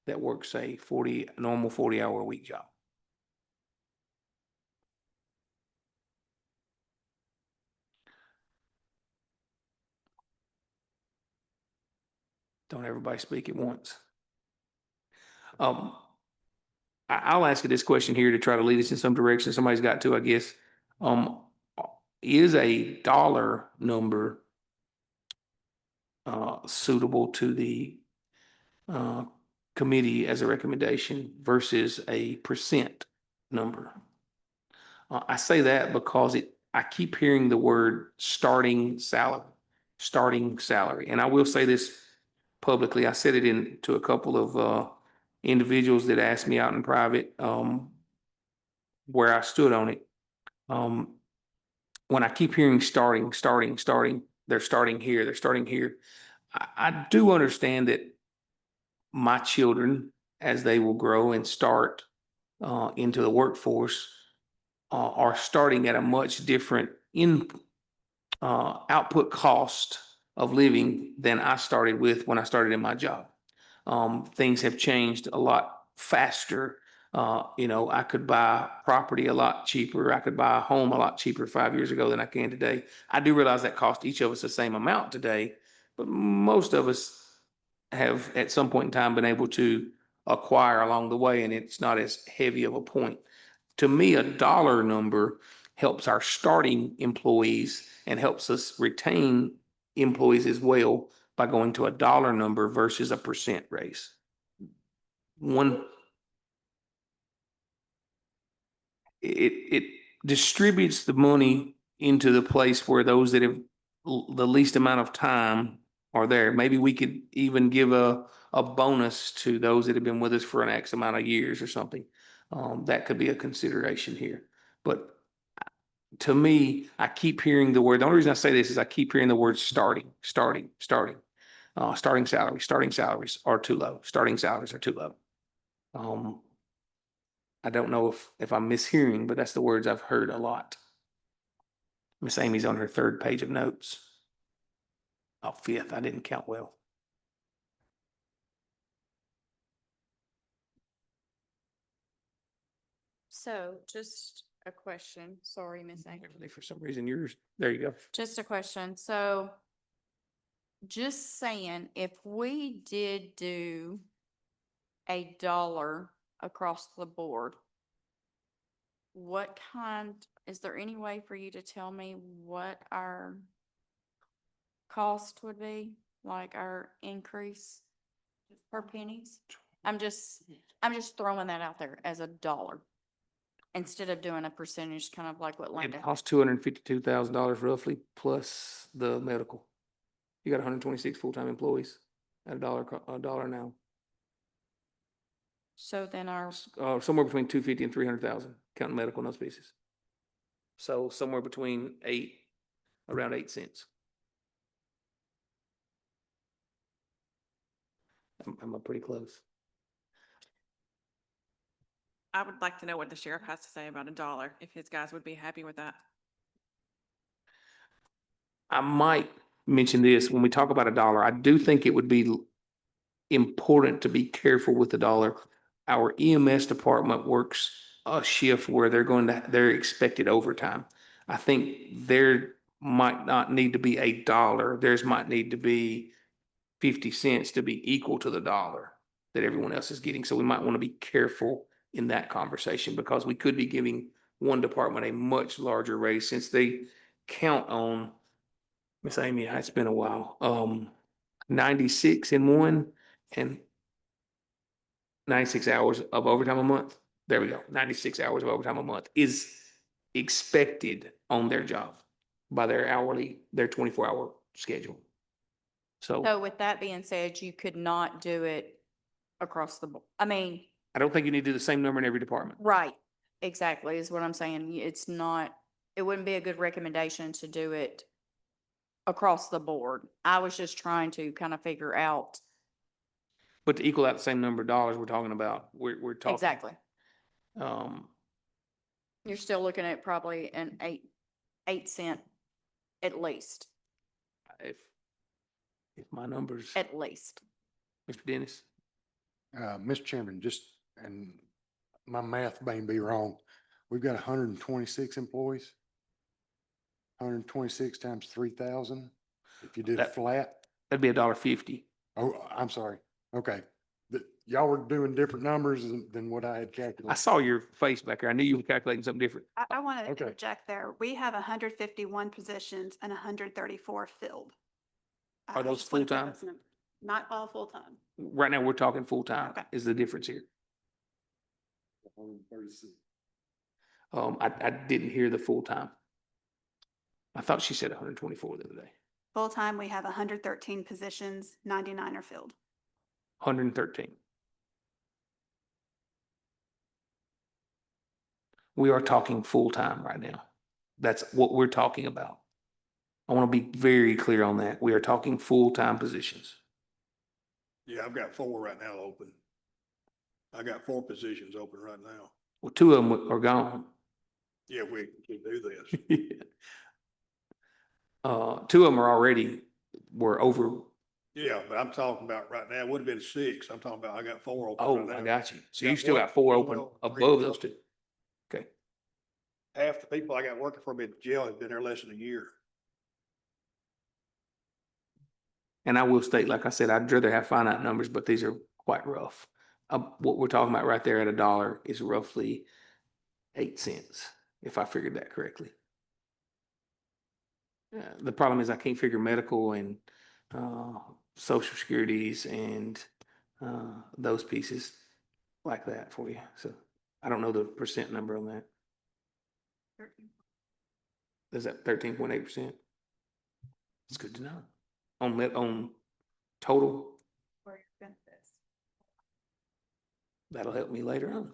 that works a normal 40-hour a week job. Don't everybody speak at once. I'll ask you this question here to try to lead us in some direction. Somebody's got to, I guess. Is a dollar number suitable to the committee as a recommendation versus a percent number? I say that because I keep hearing the word starting salary, and I will say this publicly. I said it to a couple of individuals that asked me out in private where I stood on it. When I keep hearing starting, they're starting here. I do understand that my children as they will grow and start into the workforce are starting at a much different output cost of living than I started with when I started in my job. Things have changed a lot faster. I could buy property a lot cheaper. I could buy a home a lot cheaper 5 years ago than I can today. I do realize that cost each of us the same amount today, but most of us have at some point in time been able to acquire along the way, and it's not as heavy of a point. To me, a dollar number helps our starting employees and helps us retain employees as well by going to a dollar number versus a percent raise. It distributes the money into the place where those that have the least amount of time are there. Maybe we could even give a bonus to those that have been with us for an X amount of years or something. That could be a consideration here. But to me, I keep hearing the word, the only reason I say this is I keep hearing the word starting. Starting salaries are too low. Starting salaries are too low. I don't know if I'm mishearing, but that's the words I've heard a lot. Miss Amy's on her third page of notes. Oh, fifth, I didn't count well. So just a question, sorry, Miss A. For some reason, yours, there you go. Just a question, so just saying, if we did do a dollar across the board, is there any way for you to tell me what our cost would be, like our increase per pennies? I'm just throwing that out there as a dollar instead of doing a percentage, kind of like what It Linda. costs $252,000 roughly, plus the medical. You got 126 full-time employees at a dollar now. So then our, Somewhere between 250 and 300,000, counting medical and those pieces. So somewhere between around 8 cents. Am I pretty close? I would like to know what the sheriff has to say about a dollar, if his guys would be happy with that. I might mention this when we talk about a dollar. I do think it would be important to be careful with the dollar. Our EMS department works a shift where they're expected overtime. I think there might not need to be a dollar. Theirs might need to be 50 cents to be equal to the dollar that everyone else is getting. So we might want to be careful in that conversation because we could be giving one department a much larger raise since they count on, Miss Amy, it's been a while, 96 in one and 96 hours of overtime a month. There we go. 96 hours of overtime a month is expected on their job by their 24-hour schedule. so with that being said, you could not do it across the board. I mean, I don't think you need to do the same number in every department. right, exactly is what I'm saying. It's not, it wouldn't be a good recommendation to do it across the board. I was just trying to kind of figure out. But to equal out the same number of dollars we're talking about, we're talking. Exactly. Um, You're still looking at probably an 8 cent at least, if my numbers, at least. Mr. Dennis, Mr. Chairman, and my math may be wrong. We've got 126 employees. 126 times 3,000. If you did a That- flat, that'd be $1.50. oh, I'm sorry. Okay. Y'all were doing different numbers than what I had I calculated. saw your face back there. I knew you were calculating something different. I want to Okay. interject there. We have 151 positions and 134 filled. Are I those just wanna put full-time? those numbers. Not all full-time. Right now, we're talking full-time Okay. is the difference here. 136. I didn't hear the full-time. I thought she said 124 the other day. Full-time, we have 113 positions, 99 are filled. 113. We are talking full-time right now. That's what we're talking about. I want to be very clear on that. We are talking full-time positions. Yeah, I've got 4 right now open. I got 4 positions open right now. Well, two of them are gone. Yeah, we can do this. Two of them are already, were over. Yeah, but I'm talking about right now, it would have been 6. I'm talking about, I got 4 open Oh, right now. I got you. So Got you still one- got four one open well, above those two. Okay. Half the people I got working for me at jail have been there less than a year. And I will state, like I said, I'd rather have finite numbers, but these are quite rough. What we're talking about right there at $1 is roughly 8 cents, if I figured that correctly. The problem is I can't figure medical and social securities and those pieces like that for you. So I don't know the percent number on that. Is that 13.8%? It's good to know. On total, For your benefits. that'll help me later on.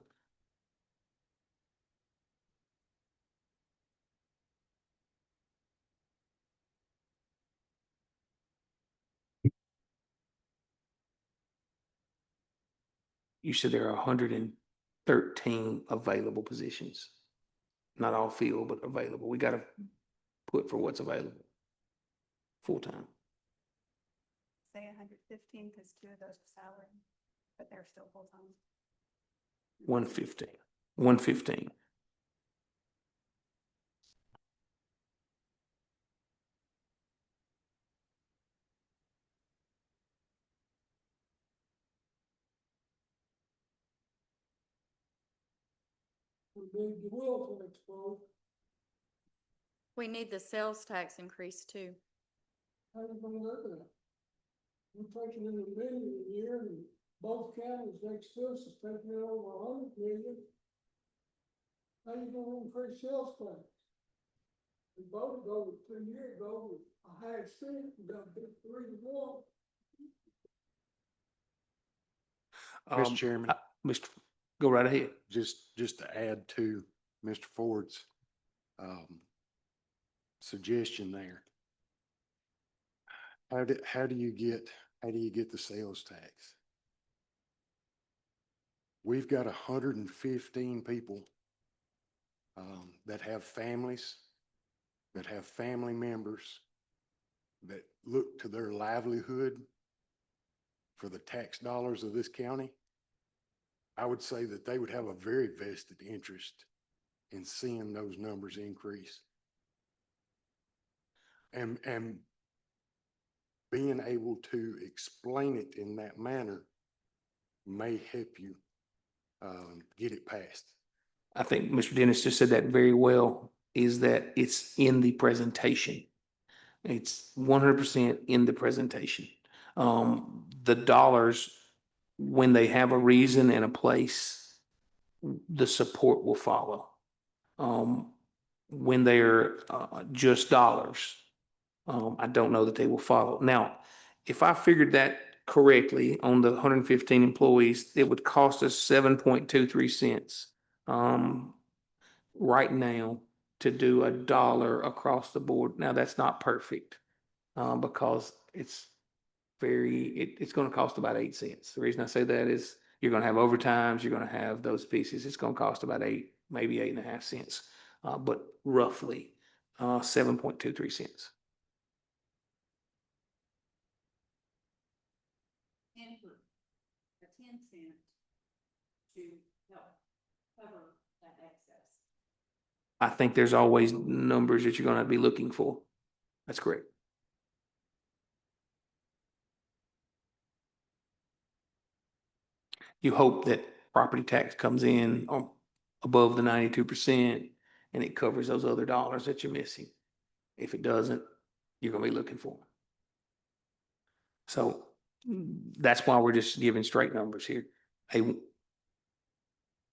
You said there are 113 available positions. Not all filled, but available. We gotta put for what's available. Full-time. Say 115, because 2 of those are salary, but they're still full-time. 115. 115. We need the will tax, folks. We need the sales tax increase too. How you gonna look at it? We're taking in $1 million a year, and both counties next to us is taking in over $100 million. How you gonna increase sales tax? We voted over 2 years ago with a half cent, we got to 3 to 1. Mr. Chairman. Mr. Go right ahead. Just to add to Mr. Ford's, suggestion there. How do you get the sales tax? We've got 115 people, that have families, that have family members, that look to their livelihood for the tax dollars of this county. I would say that they would have a very vested interest in seeing those numbers increase. And being able to explain it in that manner may help you get it passed. I think Mr. Dennis just said that very well, is that it's in the presentation. It's 100% in the presentation. The dollars, when they have a reason and a place, the support will follow. When they're just dollars, I don't know that they will follow. Now, if I figured that correctly on the 115 employees, it would cost us 7.23 cents right now to do $1 across the board. Now, that's not perfect because it's going to cost about 8 cents. The reason I say that is you're going to have overtimes, you're going to have those pieces. It's going to cost about 8, maybe 8.5 cents, but roughly 7.23 cents. Input, a 10 cent to help cover that excess. I think there's always numbers that you're going to be looking for. That's correct. You hope that property tax comes in above the 92% and it covers those other dollars that you're missing. If it doesn't, you're going to be looking for them. So that's why we're just giving straight numbers here. And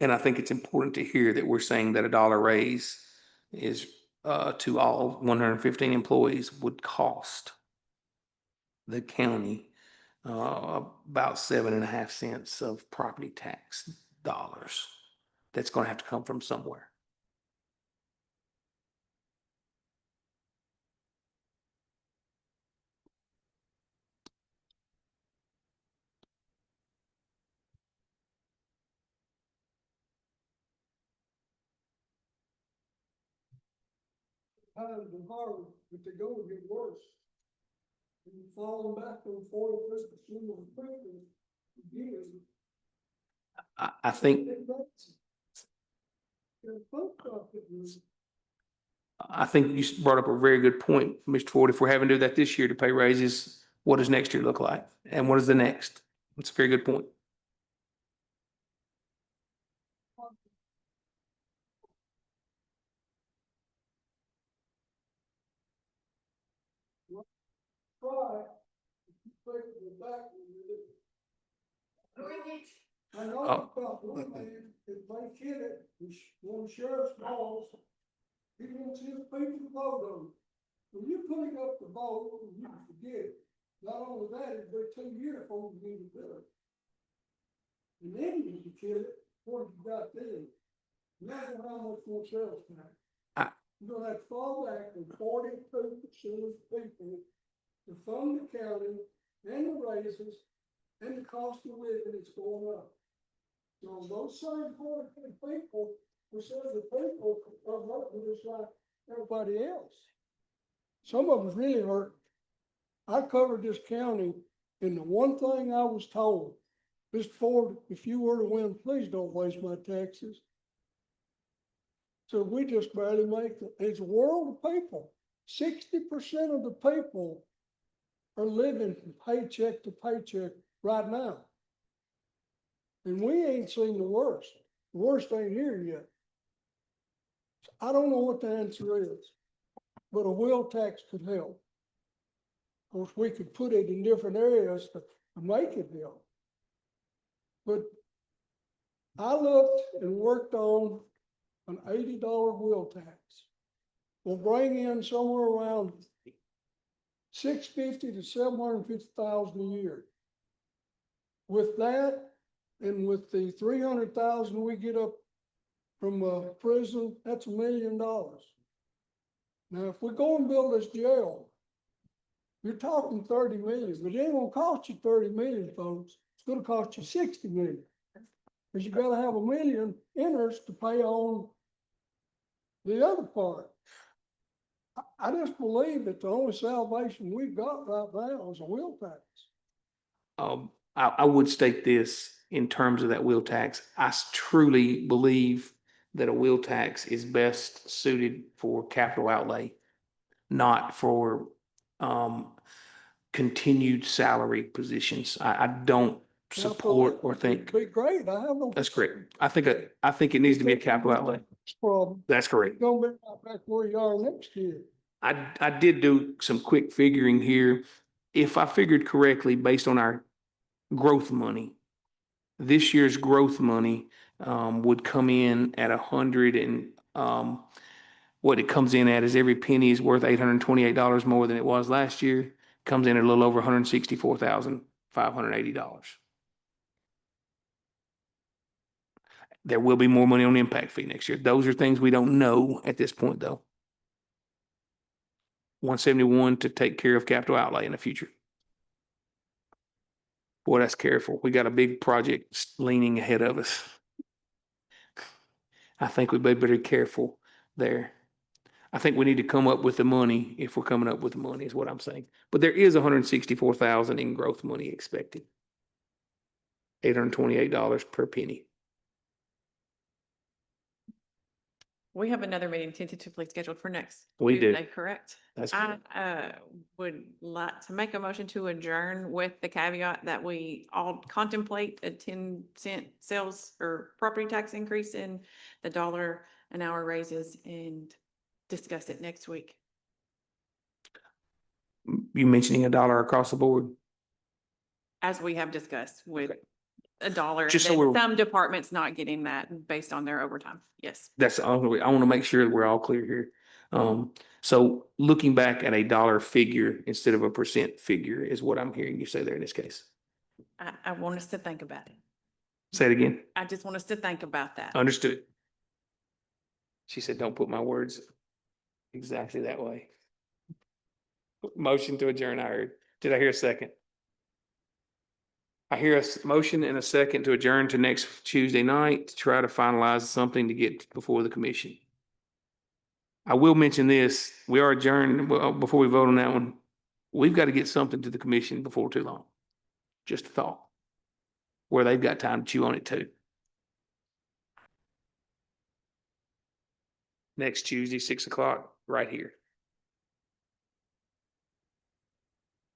I think it's important to hear that we're saying that $1 raise is to all 115 employees would cost the county about 7.5 cents of property tax dollars. That's going to have to come from somewhere. times are hard, but they're gonna get worse. And you're falling back on 43% of the people again. I think, They're both up at this. I think you brought up a very good point, Mr. Ford. If we're having to do that this year to pay raises, what does next year look like? And what is the next? It's a very good point. Try, break the back when you do. I know Oh. about one man, if they kid it, when sheriff's calls, he wants his people to vote on it. When you put it up to vote, you can forget it. Not only that, it'd be 2 years before you need to do it. And then you can kill it, what you got then. Imagine how much more sales tax. I- You're gonna have to fall back on 42% of the people to fund the county and the raises and the cost of living is going up. So those same 42 people, percent of the people are voting just like everybody else. Some of them really hurt. I covered this county, and the one thing I was told, Mr. Ford, if you were to win, please don't waste my taxes. So we just barely make it. It's a world of people. 60% of the people are living from paycheck to paycheck right now. And we ain't seen the worst. The worst ain't here yet. I don't know what the answer is, but a wheel tax could help. Of course, we could put it in different areas to make it help. But I looked and worked on an $80 wheel tax. Will bring in somewhere around $650,000 to $750,000 a year. With that, and with the 300,000 we get up from prison, that's $1 million. Now, if we go and build this jail, you're talking 30 million, but it ain't gonna cost you 30 million, folks. It's gonna cost you 60 million. Cause you gotta have $1 million interest to pay on the other part. I just believe that the only salvation we've got right now is a wheel tax. I would state this in terms of that wheel tax. Truly believe that a wheel tax is best suited for capital outlay, not for, continued salary positions. I don't support or think, It'd be great, I have no. that's correct. I think it needs to be a capital outlay. Problem. That's correct. You're gonna be right back where you are next year. I did do some quick figuring here. If I figured correctly, based on our growth money, this year's growth money would come in at 100 and what it comes in at is every penny is worth $828 more than it was last year. Comes in at a little over $164,580. There will be more money on the impact fee next year. Those are things we don't know at this point, though. 171 to take care of capital outlay in the future. Boy, that's careful. We got a big project leaning ahead of us. I think we'd be better careful there. I think we need to come up with the money if we're coming up with the money is what I'm saying. But there is 164,000 in growth money expected. $828 per penny. We have another meeting tentatively scheduled for next We do. Tuesday, correct? That's I correct. would like to make a motion to adjourn with the caveat that we all contemplate a 10-cent sales or property tax increase in the $1 an hour raises and discuss it next week. You mentioning $1 across the board? As we have discussed with Okay. $1, Just and so then we're- some departments not getting that based on their overtime. Yes. That's the only way. I want to make sure that we're all clear here. So looking back at a dollar figure instead of a percent figure is what I'm hearing you say there in this case. I want us to think about it. Say it again. I just want us to think about that. Understood. She said, don't put my words exactly that way. Motion to adjourn, I heard. Did I hear a second? I hear a motion and a second to adjourn to next Tuesday night to try to finalize something to get before the commission. I will mention this, we are adjourned, well, before we vote on that one, we've got to get something to the commission before too long. Just a thought. Where they've got time to chew on it too. Next Tuesday, 6 o'clock, right here.